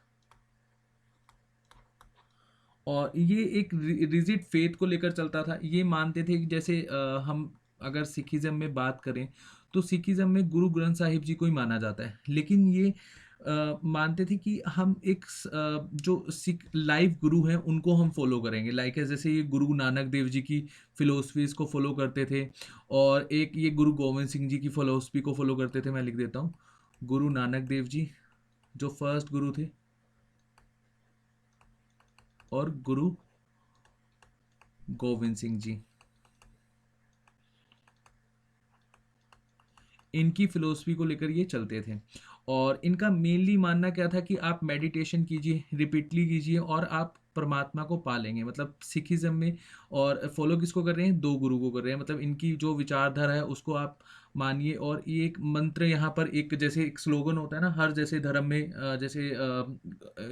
और ये एक रिजिड फेथ को लेकर चलता था। ये मानते थे कि जैसे हम अगर सिखिज्म में बात करें तो सिखिज्म में गुरु ग्रंथ साहिब जी को ही माना जाता है, लेकिन ये मानते थे कि हम एक जो सिख लाइव गुरु हैं उनको हम फॉलो करेंगे। लाइक जैसे ये गुरु नानक देव जी की फिलोसफीज को फॉलो करते थे, और एक ये गुरु गोविंद सिंह जी की फिलोसफी को फॉलो करते थे। मैं लिख देता हूँ, गुरु नानक देव जी जो फर्स्ट गुरु थे, और गुरु गोविंद सिंह जी, इनकी फिलोसफी को लेकर ये चलते थे। और इनका मेनली मानना क्या था कि आप मेडिटेशन कीजिए, रिपीटली कीजिए, और आप परमात्मा को पालेंगे। मतलब सिखिज्म में, और फॉलो किसको कर रहे हैं, दो गुरु को कर रहे हैं। मतलब इनकी जो विचारधारा है उसको आप मानिए। और ये एक मंत्र यहाँ पर, एक जैसे एक स्लोगन होता है ना हर जैसे धर्म में, जैसे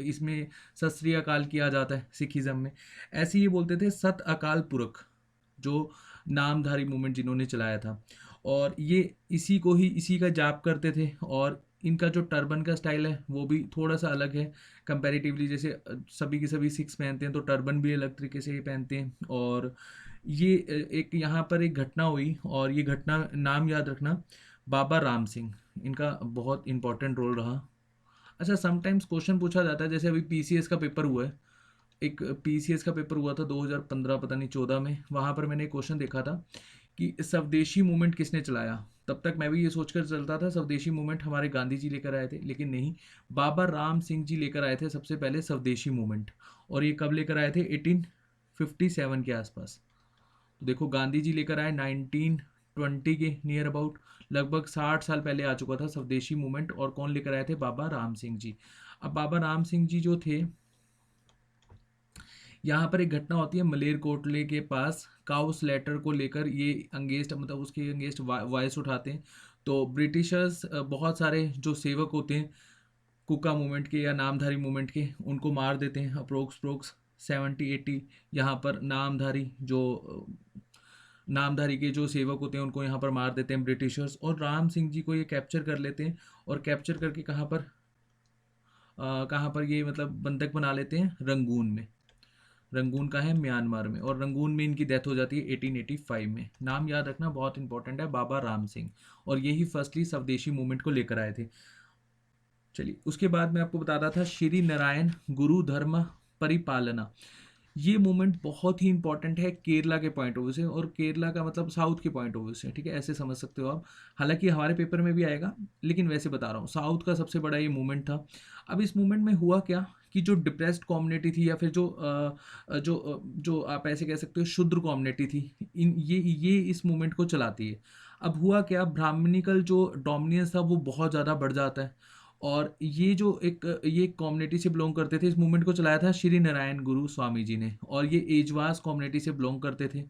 इसमें सत श्री अकाल किया जाता है सिखिज्म में, ऐसे ये बोलते थे सत अकाल पुरख, जो नामधारी मूवमेंट जिन्होंने चलाया था। और ये इसी का जाप करते थे। और इनका जो टर्बन का स्टाइल है वो भी थोड़ा सा अलग है कंपैरेटिवली। जैसे सभी के सभी सिख्स पहनते हैं, तो टर्बन भी अलग तरीके से ये पहनते हैं। और ये एक यहाँ पर एक घटना हुई, और ये घटना नाम याद रखना, बाबा राम सिंह, इनका बहुत इंपॉर्टेंट रोल रहा। अच्छा, समटाइम्स क्वेश्चन पूछा जाता है, जैसे अभी पीसीएस का पेपर हुआ है, एक पीसीएस का पेपर हुआ था 2015 पता नहीं 14 में। वहाँ पर मैंने एक क्वेश्चन देखा था कि स्वदेशी मूवमेंट किसने चलाया। तब तक मैं भी ये सोचकर चलता था स्वदेशी मूवमेंट हमारे गांधी जी लेकर आए थे, लेकिन नहीं, बाबा राम सिंह जी लेकर आए थे सबसे पहले स्वदेशी मूवमेंट। और ये कब लेकर आए थे, 1857 के आसपास। तो देखो, गांधी जी लेकर आए 1920 के नियर अबाउट, लगभग 60 साल पहले आ चुका था स्वदेशी मूवमेंट। और कौन लेकर आए थे, बाबा राम सिंह जी। अब बाबा राम सिंह जी जो थे, यहाँ पर एक घटना होती है मलेरकोटले के पास, काउस लेटर को लेकर ये अंगेस्ट, मतलब उसके अंगेस्ट वॉइस उठाते हैं। तो ब्रिटिशर्स बहुत सारे जो सेवक होते हैं कुका मूवमेंट के या नामधारी मूवमेंट के, उनको मार देते हैं। अप्रोक्स 70-80 यहाँ पर नामधारी के जो सेवक होते हैं उनको यहाँ पर मार देते हैं ब्रिटिशर्स। और राम सिंह जी को ये कैप्चर कर लेते हैं, और कैप्चर करके कहाँ पर ये मतलब बंधक बना लेते हैं, रंगून में। रंगून का है, म्यांमार में। और रंगून में इनकी डेथ हो जाती है 1885 में। नाम याद रखना बहुत इंपॉर्टेंट है, बाबा राम सिंह। और यही फर्स्टली स्वदेशी मूवमेंट को लेकर आए थे। चलिए, उसके बाद मैं आपको बताता था श्री नारायण गुरु धर्म परिपालना। ये मूवमेंट बहुत ही इंपॉर्टेंट है केरला के पॉइंट ऑफ व्यू से, और केरला का मतलब साउथ के पॉइंट ऑफ व्यू से, ठीक है, ऐसे समझ सकते हो आप। हालांकि हमारे पेपर में भी आएगा, लेकिन वैसे बता रहा हूँ, साउथ का सबसे बड़ा ये मूवमेंट था। अब इस मूवमेंट में हुआ क्या कि जो डिप्रेस्ड कम्युनिटी थी, या फिर जो आप ऐसे कह सकते हो शूद्र कम्युनिटी थी, ये इस मूवमेंट को चलाती है। अब हुआ क्या, ब्राह्मणिकल जो डोमिनेंस था वो बहुत ज़्यादा बढ़ जाता है। और ये कम्युनिटी से बिलोंग करते थे, इस मूवमेंट को चलाया था श्री नारायण गुरु स्वामी जी ने। और ये एजवास कम्युनिटी से बिलोंग करते थे,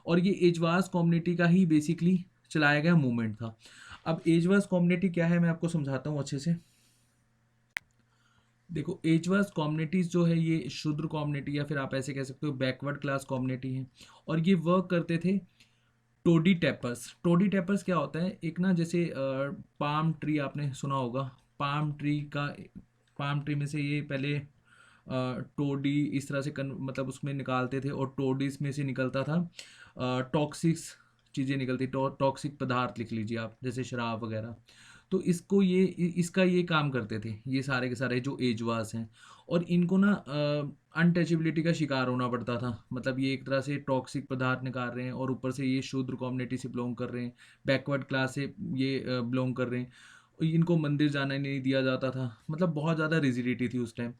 और ये एजवास कम्युनिटी का ही बेसिकली चलाया गया मूवमेंट था। अब एजवास कम्युनिटी क्या है मैं आपको समझाता हूँ अच्छे से। देखो, एजवास कम्युनिटीज जो है ये शूद्र कम्युनिटी, या फिर आप ऐसे कह सकते हो बैकवर्ड क्लास कम्युनिटी है। और ये वर्क करते थे टोडी टैपर्स। टोडी टैपर्स क्या होता है, एक ना जैसे पाम ट्री आपने सुना होगा। पाम ट्री में से ये पहले टोडी इस तरह से मतलब उसमें निकालते थे, और टोडीज में से निकलता था टॉक्सिक्स चीज़ें निकलती, टॉक्सिक पदार्थ लिख लीजिए आप, जैसे शराब वगैरह। तो इसका ये काम करते थे ये सारे के सारे जो एजवास हैं। और इनको ना अनटचेबिलिटी का शिकार होना पड़ता था। मतलब ये एक तरह से टॉक्सिक पदार्थ निकाल रहे हैं, और ऊपर से ये शूद्र कम्युनिटी से बिलोंग कर रहे हैं, बैकवर्ड क्लास से ये बिलोंग कर रहे हैं। इनको मंदिर जाना नहीं दिया जाता था, मतलब बहुत ज़्यादा रिजिडिटी थी उस टाइम।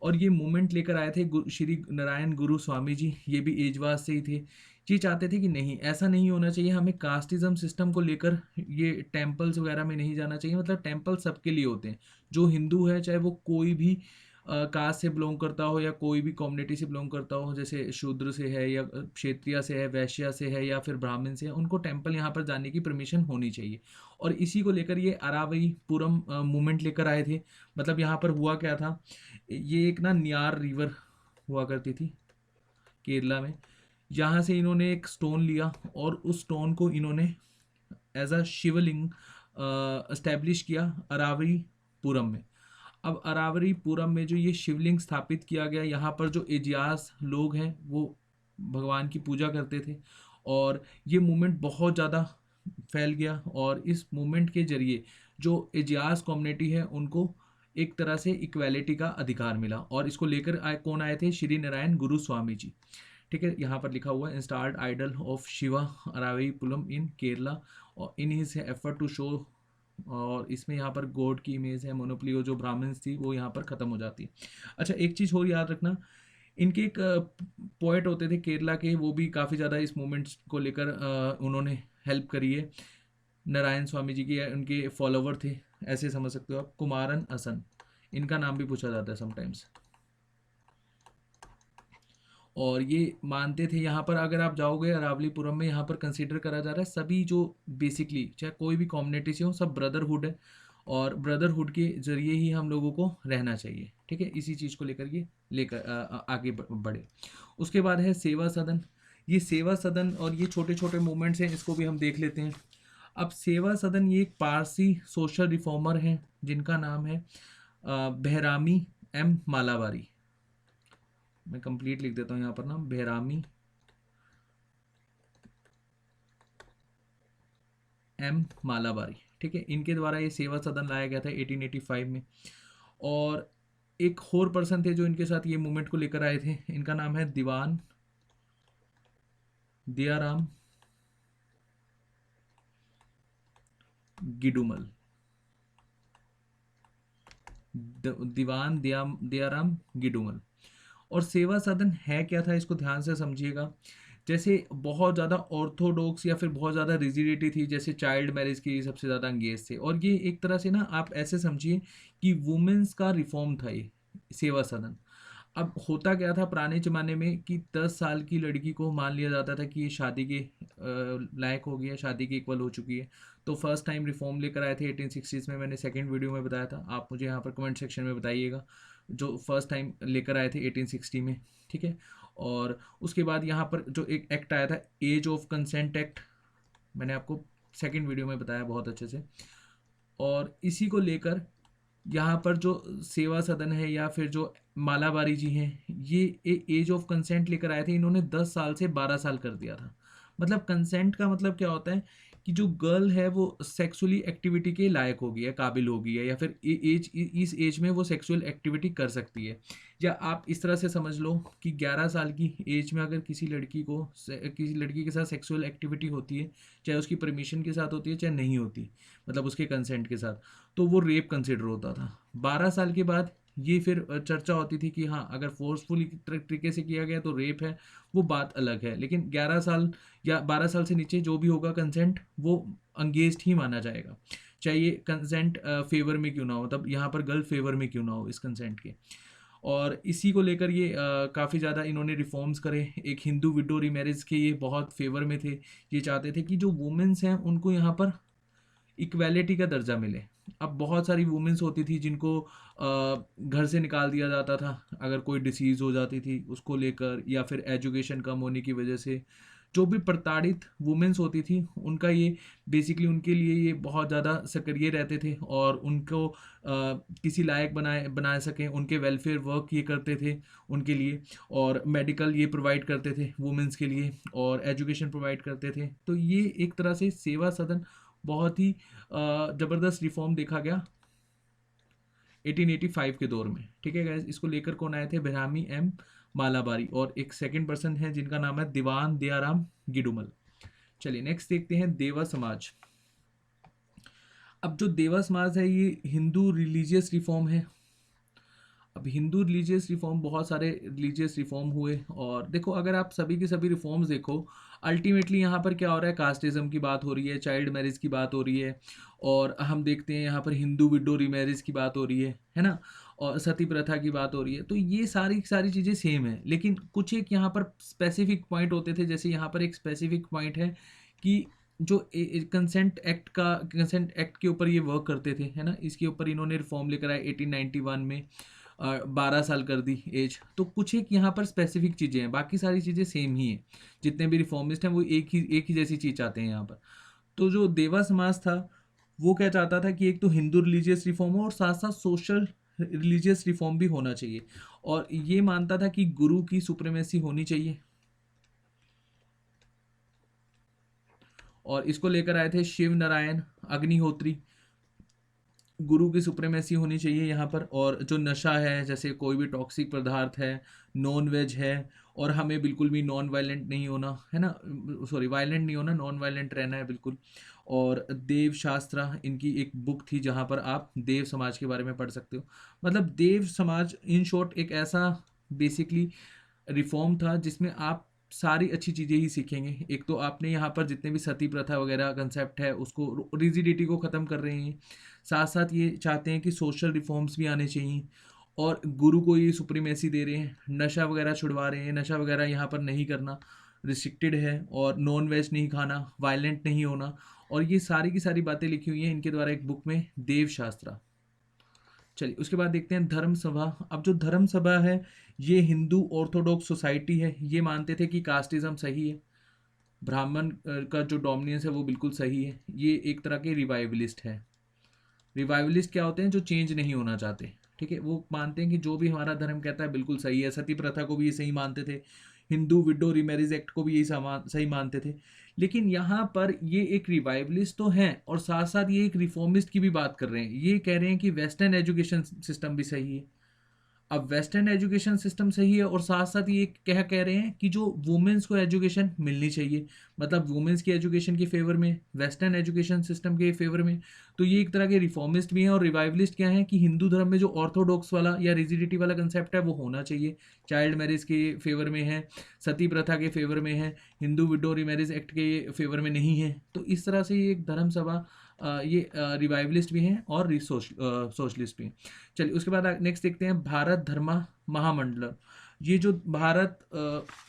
और ये मूवमेंट लेकर आए थे श्री नारायण गुरु स्वामी जी, ये भी एजवास से ही थे। ये चाहते थे कि नहीं, ऐसा नहीं होना चाहिए, हमें कास्टिज्म सिस्टम को लेकर ये टेम्पल्स वगैरह में नहीं जाना चाहिए। मतलब टेम्पल सबके लिए होते हैं, जो हिंदू है चाहे वो कोई भी कास्ट से बिलोंग करता हो या कोई भी कम्युनिटी से बिलोंग करता हो, जैसे शूद्र से है या क्षत्रिय से है, वैश्य से है या फिर ब्राह्मण से है, उनको टेम्पल यहाँ पर जाने की परमिशन होनी चाहिए। और इसी को लेकर ये अरावईपुरम मूवमेंट लेकर आए थे। मतलब यहाँ पर हुआ क्या था, ये एक ना नियार रिवर हुआ करती थी केरला में। यहाँ से इन्होंने एक स्टोन लिया और उस स्टोन को इन्होंने एज अ शिवलिंग एस्टेब्लिश किया अरावरीपुरम में। अब अरावरीपुरम में जो ये शिवलिंग स्थापित किया गया, यहाँ पर जो एजियास लोग हैं वो भगवान की पूजा करते थे। और ये मूवमेंट बहुत ज़्यादा फैल गया और इस मूवमेंट के जरिए जो एजियास कम्युनिटी है उनको एक तरह से इक्वालिटी का अधिकार मिला। और इसको लेकर कौन आए थे, श्री नारायण गुरु स्वामी जी। ठीक है, यहाँ पर लिखा हुआ है installed idol of Shiva Aruvippuram in Kerala और in his effort to show. और इसमें यहाँ पर गॉड की इमेज है, मोनोप्ली जो ब्राह्मण्स थी वो यहाँ पर ख़त्म हो जाती है। अच्छा, एक चीज़ और याद रखना, इनके एक पोएट होते थे केरला के, वो भी काफ़ी ज़्यादा इस मूवमेंट्स को लेकर उन्होंने हेल्प करी है। नारायण स्वामी जी के उनके फॉलोवर थे, ऐसे समझ सकते हो आप। कुमारन असन, इनका नाम भी पूछा जाता है समटाइम्स। और ये मानते थे, यहाँ पर अगर आप जाओगे अरावलीपुरम में, यहाँ पर कंसीडर करा जा रहा है सभी जो बेसिकली चाहे कोई भी कम्युनिटी से हो, सब ब्रदरहुड है और ब्रदरहुड के जरिए ही हम लोगों को रहना चाहिए। ठीक है, इसी चीज़ को लेकर ये लेकर आगे बढ़े। उसके बाद है सेवा सदन। ये सेवा सदन और ये छोटे छोटे मूवमेंट्स हैं, इसको भी हम देख लेते हैं। अब सेवा सदन ये एक पारसी सोशल रिफॉर्मर हैं जिनका नाम है बेहरामी एम मालावारी। मैं कंप्लीट लिख देता हूँ यहाँ पर ना, बेहरामी एम मालाबारी। ठीक है, इनके द्वारा ये सेवा सदन लाया गया था 1885 में। और एक और पर्सन थे जो इनके साथ ये मूवमेंट को लेकर आए थे, इनका नाम है दीवान दयाराम गिडुमल। दीवान दयाराम गिडुमल। और सेवा सदन है क्या था, इसको ध्यान से समझिएगा। जैसे बहुत ज़्यादा ऑर्थोडॉक्स या फिर बहुत ज़्यादा रिजिडिटी थी, जैसे चाइल्ड मैरिज की सबसे ज़्यादा अंगेज थे, और ये एक तरह से ना आप ऐसे समझिए कि वुमेन्स का रिफॉर्म था ये सेवा सदन। अब होता क्या था पुराने ज़माने में कि 10 साल की लड़की को मान लिया जाता था कि ये शादी के लायक हो गई है, शादी के इक्वल हो चुकी है। तो फर्स्ट टाइम रिफॉर्म लेकर आए थे 1860s में, मैंने सेकंड वीडियो में बताया था, आप मुझे यहाँ पर कमेंट सेक्शन में बताइएगा जो फर्स्ट टाइम लेकर आए थे 1860 में। ठीक है, और उसके बाद यहाँ पर जो एक एक्ट आया था, एज ऑफ कंसेंट एक्ट, मैंने आपको सेकंड वीडियो में बताया बहुत अच्छे से। और इसी को लेकर यहाँ पर जो सेवा सदन है या फिर जो मालाबारी जी हैं, ये एज ऑफ कंसेंट लेकर आए थे, इन्होंने 10 साल से 12 साल कर दिया था। मतलब कंसेंट का मतलब क्या होता है कि जो गर्ल है वो सेक्सुअली एक्टिविटी के लायक होगी है, काबिल होगी है, या फिर एज इस एज में वो सेक्सुअल एक्टिविटी कर सकती है। या आप इस तरह से समझ लो कि 11 साल की एज में अगर किसी लड़की को किसी लड़की के साथ सेक्सुअल एक्टिविटी होती है, चाहे उसकी परमिशन के साथ होती है चाहे नहीं होती, मतलब उसके कंसेंट के साथ, तो वो रेप कंसिडर होता था। 12 साल के बाद ये फिर चर्चा होती थी कि हाँ अगर फोर्सफुली तरीके से किया गया तो रेप है, वो बात अलग है। लेकिन 11 साल या 12 साल से नीचे जो भी होगा कंसेंट, वो अंगेज्ड ही माना जाएगा, चाहे ये कंसेंट फेवर में क्यों ना हो, तब यहाँ पर गर्ल फेवर में क्यों ना हो इस कंसेंट के। और इसी को लेकर ये काफ़ी ज़्यादा इन्होंने रिफॉर्म्स करे। एक हिंदू विडो रीमैरिज के ये बहुत फेवर में थे, ये चाहते थे कि जो वुमेन्स हैं उनको यहाँ पर इक्वालिटी का दर्जा मिले। अब बहुत सारी वुमेन्स होती थी जिनको घर से निकाल दिया जाता था अगर कोई डिसीज़ हो जाती थी उसको लेकर, या फिर एजुकेशन कम होने की वजह से जो भी प्रताड़ित वुमेन्स होती थी उनका ये बेसिकली उनके लिए ये बहुत ज़्यादा सक्रिय रहते थे और उनको किसी लायक बना सकें, उनके वेलफेयर वर्क ये करते थे उनके लिए। और मेडिकल ये प्रोवाइड करते थे वुमेन्स के लिए और एजुकेशन प्रोवाइड करते थे। तो ये एक तरह से सेवा सदन बहुत ही ज़बरदस्त रिफॉर्म देखा गया 1885 के दौर में। ठीक है गाइस, इसको लेकर कौन आए थे, बेहरामी एम मालाबारी, और एक सेकंड पर्सन है जिनका नाम है दीवान दयाराम गिडुमल। चलिए नेक्स्ट देखते हैं देवा समाज। अब जो देवा समाज है ये हिंदू रिलीजियस रिफॉर्म है। अब हिंदू रिलीजियस रिफॉर्म, बहुत सारे रिलीजियस रिफॉर्म हुए, और देखो अगर आप सभी की सभी रिफॉर्म्स देखो, अल्टीमेटली यहाँ पर क्या हो रहा है, कास्टिज्म की बात हो रही है, चाइल्ड मैरिज की बात हो रही है, और हम देखते हैं यहाँ पर हिंदू विडो रीमैरिज की बात हो रही है ना, और सती प्रथा की बात हो रही है। तो ये सारी सारी चीज़ें सेम है, लेकिन कुछ एक यहाँ पर स्पेसिफिक पॉइंट होते थे। जैसे यहाँ पर एक स्पेसिफिक पॉइंट है कि जो कंसेंट एक्ट के ऊपर ये वर्क करते थे, है ना, इसके ऊपर इन्होंने रिफॉर्म लेकर आए 1891 में, 12 साल कर दी एज। तो कुछ एक यहाँ पर स्पेसिफिक चीज़ें हैं, बाकी सारी चीज़ें सेम ही हैं। जितने भी रिफॉर्मिस्ट हैं वो एक ही जैसी चीज़ चाहते हैं यहाँ पर। तो जो देवा समाज था वो क्या चाहता था कि एक तो हिंदू रिलीजियस रिफॉर्म हो और साथ साथ सोशल रिलीजियस रिफॉर्म भी होना चाहिए, और ये मानता था कि गुरु की सुप्रीमेसी होनी चाहिए। और इसको लेकर आए थे शिव नारायण अग्निहोत्री, गुरु की सुप्रीमेसी होनी चाहिए यहाँ पर। और जो नशा है, जैसे कोई भी टॉक्सिक पदार्थ है, नॉन वेज है, और हमें बिल्कुल भी नॉन वायलेंट नहीं होना, है ना, सॉरी वायलेंट नहीं होना, नॉन वायलेंट रहना है बिल्कुल। और देव शास्त्रा इनकी एक बुक थी जहाँ पर आप देव समाज के बारे में पढ़ सकते हो। मतलब देव समाज इन शॉर्ट एक ऐसा बेसिकली रिफॉर्म था जिसमें आप सारी अच्छी चीज़ें ही सीखेंगे। एक तो आपने यहाँ पर जितने भी सती प्रथा वगैरह कंसेप्ट है उसको, रिजिडिटी को ख़त्म कर रहे हैं, साथ साथ ये चाहते हैं कि सोशल रिफॉर्म्स भी आने चाहिए, और गुरु को ये सुप्रीमेसी दे रहे हैं, नशा वगैरह छुड़वा रहे हैं, नशा वगैरह यहाँ पर नहीं करना, रिस्ट्रिक्टेड है, और नॉन वेज नहीं खाना, वायलेंट नहीं होना, और ये सारी की सारी बातें लिखी हुई हैं इनके द्वारा एक बुक में, देव शास्त्रा। चलिए उसके बाद देखते हैं धर्म सभा। अब जो धर्म सभा है ये हिंदू ऑर्थोडॉक्स सोसाइटी है, ये मानते थे कि कास्टिज्म सही है, ब्राह्मण का जो डोमिनेंस है वो बिल्कुल सही है। ये एक तरह के रिवाइवलिस्ट है। रिवाइवलिस्ट क्या होते हैं, जो चेंज नहीं होना चाहते, ठीक है, वो मानते हैं कि जो भी हमारा धर्म कहता है बिल्कुल सही है। सती प्रथा को भी ये सही मानते थे, हिंदू विडो रीमैरिज एक्ट को भी यही सही मानते थे। लेकिन यहाँ पर ये एक रिवाइवलिस्ट तो हैं, और साथ साथ ये एक रिफॉर्मिस्ट की भी बात कर रहे हैं। ये कह रहे हैं कि वेस्टर्न एजुकेशन सिस्टम भी सही है। अब वेस्टर्न एजुकेशन सिस्टम सही है, और साथ साथ ये कह रहे हैं कि जो वुमेन्स को एजुकेशन मिलनी चाहिए, मतलब वुमेन्स की एजुकेशन के फेवर में, वेस्टर्न एजुकेशन सिस्टम के फेवर में। तो ये एक तरह के रिफॉर्मिस्ट भी हैं। और रिवाइवलिस्ट क्या हैं कि हिंदू धर्म में जो ऑर्थोडॉक्स वाला या रिजिडिटी वाला कंसेप्ट है वो होना चाहिए, चाइल्ड मैरिज के फेवर में है, सती प्रथा के फेवर में है, हिंदू विडो रीमैरिज एक्ट के फेवर में नहीं है। तो इस तरह से ये एक धर्म सभा, ये रिवाइवलिस्ट भी हैं और सोशलिस्ट भी हैं। चलिए उसके बाद नेक्स्ट देखते हैं भारत धर्म महामंडल। ये जो भारत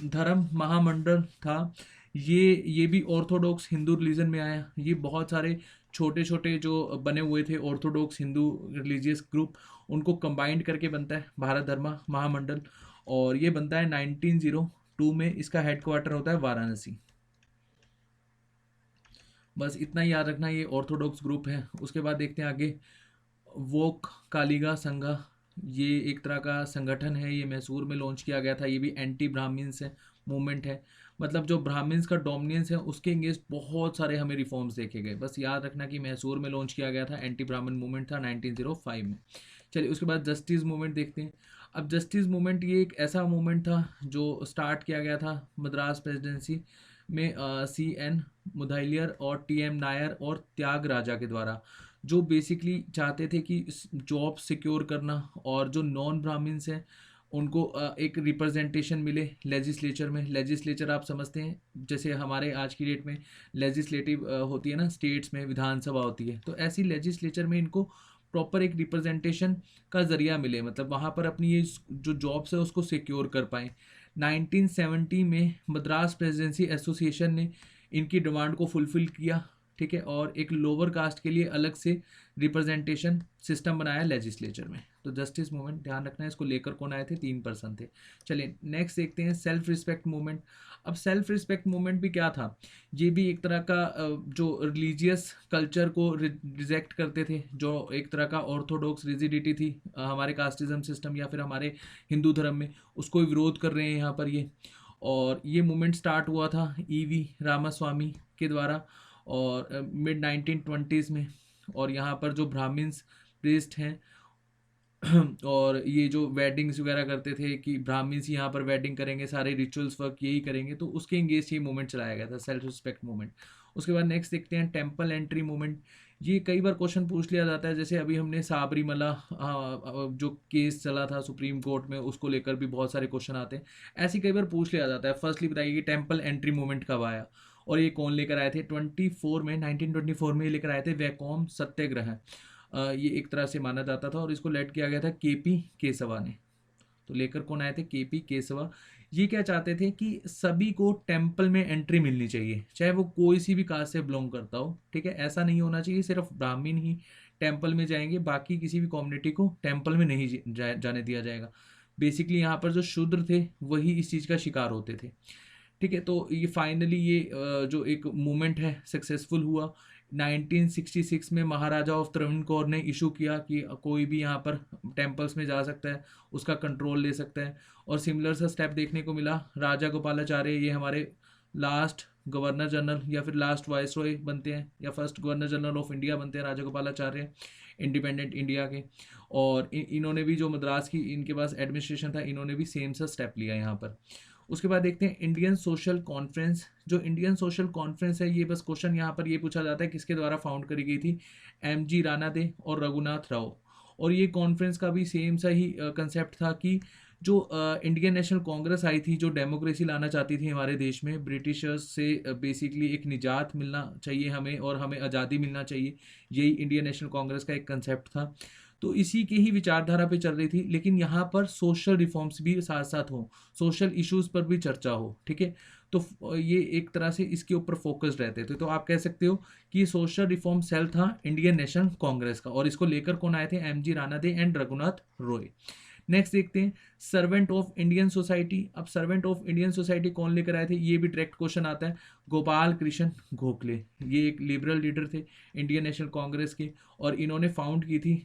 धर्म महामंडल था, ये भी ऑर्थोडॉक्स हिंदू रिलीजन में आया। ये बहुत सारे छोटे छोटे जो बने हुए थे ऑर्थोडॉक्स हिंदू रिलीजियस ग्रुप, उनको कंबाइंड करके बनता है भारत धर्म महामंडल। और ये बनता है 1902 में। इसका हेडक्वार्टर होता है वाराणसी। बस इतना ही याद रखना, ये ऑर्थोडॉक्स ग्रुप है। उसके बाद देखते हैं आगे, वोक कालिगा संघा। ये एक तरह का संगठन है, ये मैसूर में लॉन्च किया गया था। ये भी एंटी ब्राह्मण्स है मूवमेंट है, मतलब जो ब्राह्मण्स का डोमिनेंस है उसके अगेंस्ट बहुत सारे हमें रिफॉर्म्स देखे गए। बस याद रखना कि मैसूर में लॉन्च किया गया था, एंटी ब्राह्मण मूवमेंट था 1905 में। चलिए उसके बाद जस्टिस मूवमेंट देखते हैं। अब जस्टिस मूवमेंट ये एक ऐसा मूवमेंट था जो स्टार्ट किया गया था मद्रास प्रेसिडेंसी में, CN मुदालियर और TM नायर और त्यागराजा के द्वारा, जो बेसिकली चाहते थे कि जॉब सिक्योर करना, और जो नॉन ब्राह्मण्स हैं उनको एक रिप्रेजेंटेशन मिले लेजिस्लेचर में। लेजिस्लेचर आप समझते हैं, जैसे हमारे आज की डेट में लेजिस्लेटिव होती है ना, स्टेट्स में विधानसभा होती है, तो ऐसी लेजिस्लेचर में इनको प्रॉपर एक रिप्रेजेंटेशन का ज़रिया मिले, मतलब वहाँ पर अपनी ये जो जॉब्स है उसको सिक्योर कर पाएँ। 1970 में मद्रास प्रेसिडेंसी एसोसिएशन ने इनकी डिमांड को फुलफिल किया, ठीक है, और एक लोअर कास्ट के लिए अलग से रिप्रेजेंटेशन सिस्टम बनाया लेजिस्लेचर में। तो जस्टिस मूवमेंट ध्यान रखना है, इसको लेकर कौन आए थे, 3% थे। चलिए नेक्स्ट देखते हैं सेल्फ रिस्पेक्ट मूवमेंट। अब सेल्फ रिस्पेक्ट मूवमेंट भी क्या था, ये भी एक तरह का जो रिलीजियस कल्चर को रिजेक्ट करते थे, जो एक तरह का ऑर्थोडॉक्स रिजिडिटी थी हमारे कास्टिज्म सिस्टम या फिर हमारे हिंदू धर्म में, उसको विरोध कर रहे हैं यहाँ पर ये। और ये मूवमेंट स्टार्ट हुआ था EV रामास्वामी के द्वारा, और मिड 1920s में। और यहाँ पर जो ब्राह्मण्स प्रीस्ट हैं और ये जो वेडिंग्स वगैरह करते थे कि ब्राह्मण्स यहाँ पर वेडिंग करेंगे, सारे रिचुअल्स वर्क यही करेंगे, तो उसके इंगेज ये मूवमेंट चलाया गया था, सेल्फ रिस्पेक्ट मूवमेंट। उसके बाद नेक्स्ट देखते हैं टेम्पल एंट्री मूवमेंट। ये कई बार क्वेश्चन पूछ लिया जाता है, जैसे अभी हमने साबरीमला जो केस चला था सुप्रीम कोर्ट में, उसको लेकर भी बहुत सारे क्वेश्चन आते हैं। ऐसे कई बार पूछ लिया जाता है। फर्स्टली बताइए कि टेम्पल एंट्री मूवमेंट कब आया और ये कौन लेकर आए थे? 1924 में ये लेकर आए थे वैकोम सत्याग्रह। ये एक तरह से माना जाता था और इसको लेड किया गया था केपी केशवा ने। तो लेकर कौन आए थे? केपी केशवा। ये क्या चाहते थे कि सभी को टेम्पल में एंट्री मिलनी चाहिए, चाहे वो कोई सी भी कास्ट से बिलोंग करता हो, ठीक है। ऐसा नहीं होना चाहिए सिर्फ ब्राह्मण ही टेम्पल में जाएंगे, बाकी किसी भी कम्युनिटी को टेम्पल में नहीं जाने दिया जाएगा। बेसिकली यहाँ पर जो शूद्र थे वही इस चीज़ का शिकार होते थे, ठीक है। तो ये फाइनली ये जो एक मूवमेंट है सक्सेसफुल हुआ। 1966 में महाराजा ऑफ त्रावणकोर ने इशू किया कि कोई भी यहाँ पर टेम्पल्स में जा सकता है, उसका कंट्रोल ले सकता है। और सिमिलर सा स्टेप देखने को मिला राजा गोपालाचार्य, ये हमारे लास्ट गवर्नर जनरल या फिर लास्ट वाइसरॉय बनते हैं, या first governor general of India बनते हैं राजा गोपालाचार्य, इंडिपेंडेंट इंडिया के। और इन्होंने भी जो मद्रास की इनके पास एडमिनिस्ट्रेशन था, इन्होंने भी सेम सा स्टेप लिया यहाँ पर। उसके बाद देखते हैं इंडियन सोशल कॉन्फ्रेंस। जो इंडियन सोशल कॉन्फ्रेंस है, ये बस क्वेश्चन यहाँ पर ये पूछा जाता है किसके द्वारा फाउंड करी गई थी? एमजी रानाडे और रघुनाथ राव। और ये कॉन्फ्रेंस का भी सेम सा ही कंसेप्ट था कि जो इंडियन नेशनल कांग्रेस आई थी, जो डेमोक्रेसी लाना चाहती थी हमारे देश में, ब्रिटिशर्स से बेसिकली एक निजात मिलना चाहिए हमें और हमें आज़ादी मिलना चाहिए, यही इंडियन नेशनल कांग्रेस का एक कंसेप्ट था। तो इसी के ही विचारधारा पे चल रही थी, लेकिन यहाँ पर सोशल रिफॉर्म्स भी साथ साथ हो, सोशल इश्यूज पर भी चर्चा हो, ठीक है। तो ये एक तरह से इसके ऊपर फोकस्ड रहते थे। तो आप कह सकते हो कि ये सोशल रिफॉर्म सेल था इंडियन नेशनल कांग्रेस का, और इसको लेकर कौन आए थे? MG Ranade and Raghunath Roy. Next देखते हैं सर्वेंट ऑफ इंडियन सोसाइटी। अब सर्वेंट ऑफ इंडियन सोसाइटी कौन लेकर आए थे? ये भी डायरेक्ट क्वेश्चन आता है। गोपाल कृष्ण गोखले, ये एक लिबरल लीडर थे इंडियन नेशनल कांग्रेस के, और इन्होंने फाउंड की थी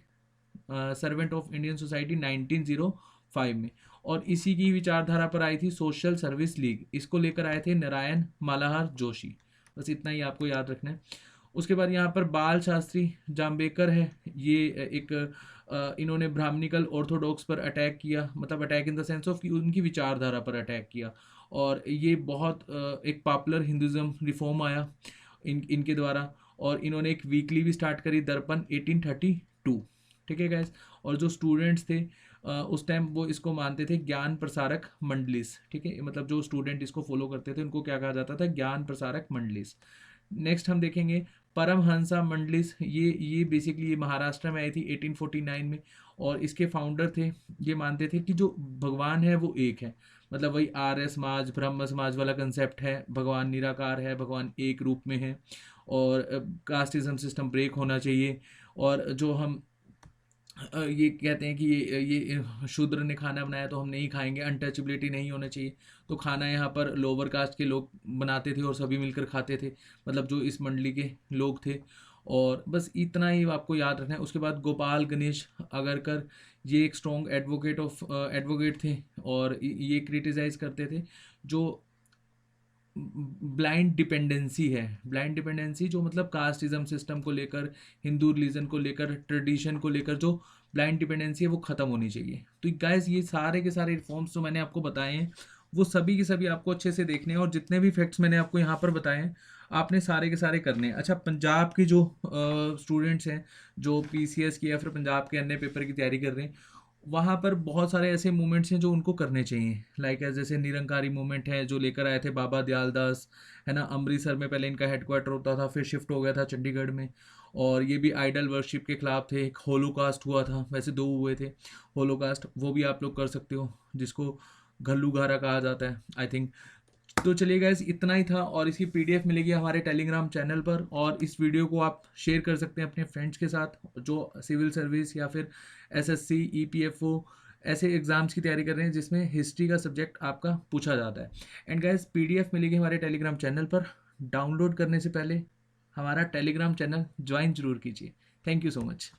सर्वेंट ऑफ इंडियन सोसाइटी 1905 में। और इसी की विचारधारा पर आई थी सोशल सर्विस लीग, इसको लेकर आए थे नारायण मालाहार जोशी। बस इतना ही आपको याद रखना है। उसके बाद यहाँ पर बाल शास्त्री जाम्बेकर है, ये एक इन्होंने ब्राह्मणिकल ऑर्थोडॉक्स पर अटैक किया, मतलब attack in the sense of कि उनकी विचारधारा पर अटैक किया। और ये बहुत एक पॉपुलर हिंदुज़म रिफॉर्म आया इनके द्वारा। और इन्होंने एक वीकली भी स्टार्ट करी, दर्पण 1832, ठीक है गाइस। और जो स्टूडेंट्स थे उस टाइम वो इसको मानते थे ज्ञान प्रसारक मंडलिस, ठीक है। मतलब जो स्टूडेंट इसको फॉलो करते थे उनको क्या कहा जाता था? ज्ञान प्रसारक मंडलिस। नेक्स्ट हम देखेंगे परमहंसा मंडलिस। ये बेसिकली ये महाराष्ट्र में आई थी 1849 में, और इसके फाउंडर थे, ये मानते थे कि जो भगवान है वो एक है, मतलब वही आर्य समाज ब्रह्म समाज वाला कंसेप्ट है, भगवान निराकार है, भगवान एक रूप में है, और कास्टिज्म सिस्टम ब्रेक होना चाहिए। और जो हम ये कहते हैं कि ये शूद्र ने खाना बनाया तो हम नहीं खाएंगे, अनटचेबिलिटी नहीं होना चाहिए। तो खाना यहाँ पर लोअर कास्ट के लोग बनाते थे और सभी मिलकर खाते थे, मतलब जो इस मंडली के लोग थे। और बस इतना ही आपको याद रखना है। उसके बाद गोपाल गणेश अगरकर, ये एक स्ट्रॉन्ग एडवोकेट थे, और ये क्रिटिसाइज करते थे जो ब्लाइंड डिपेंडेंसी है। ब्लाइंड डिपेंडेंसी जो मतलब कास्टिज्म सिस्टम को लेकर, हिंदू रिलीजन को लेकर, ट्रेडिशन को लेकर जो ब्लाइंड डिपेंडेंसी है वो ख़त्म होनी चाहिए। तो गाइस ये सारे के सारे रिफॉर्म्स जो मैंने आपको बताए हैं वो सभी के सभी आपको अच्छे से देखने हैं, और जितने भी फैक्ट्स मैंने आपको यहाँ पर बताए हैं आपने सारे के सारे करने हैं। अच्छा, पंजाब के जो स्टूडेंट्स हैं जो पीसीएस की या फिर पंजाब के अन्य पेपर की तैयारी कर रहे हैं, वहाँ पर बहुत सारे ऐसे मूवमेंट्स हैं जो उनको करने चाहिए, लाइक जैसे निरंकारी मूवमेंट है जो लेकर आए थे बाबा दयाल दास, है ना। अमृतसर में पहले इनका हेडक्वार्टर होता था, फिर शिफ्ट हो गया था चंडीगढ़ में। और ये भी आइडल वर्शिप के खिलाफ थे। एक होलोकास्ट हुआ था, वैसे दो हुए थे होलोकास्ट, वो भी आप लोग कर सकते हो, जिसको घल्लूघारा कहा जाता है आई थिंक। तो चलिए गाइस इतना ही था, और इसकी पीडीएफ मिलेगी हमारे टेलीग्राम चैनल पर। और इस वीडियो को आप शेयर कर सकते हैं अपने फ्रेंड्स के साथ जो सिविल सर्विस या फिर एसएससी ईपीएफओ ऐसे एग्जाम्स की तैयारी कर रहे हैं जिसमें हिस्ट्री का सब्जेक्ट आपका पूछा जाता है। एंड गाइस पीडीएफ मिलेगी हमारे टेलीग्राम चैनल पर। डाउनलोड करने से पहले हमारा टेलीग्राम चैनल ज्वाइन जरूर कीजिए। Thank you so much.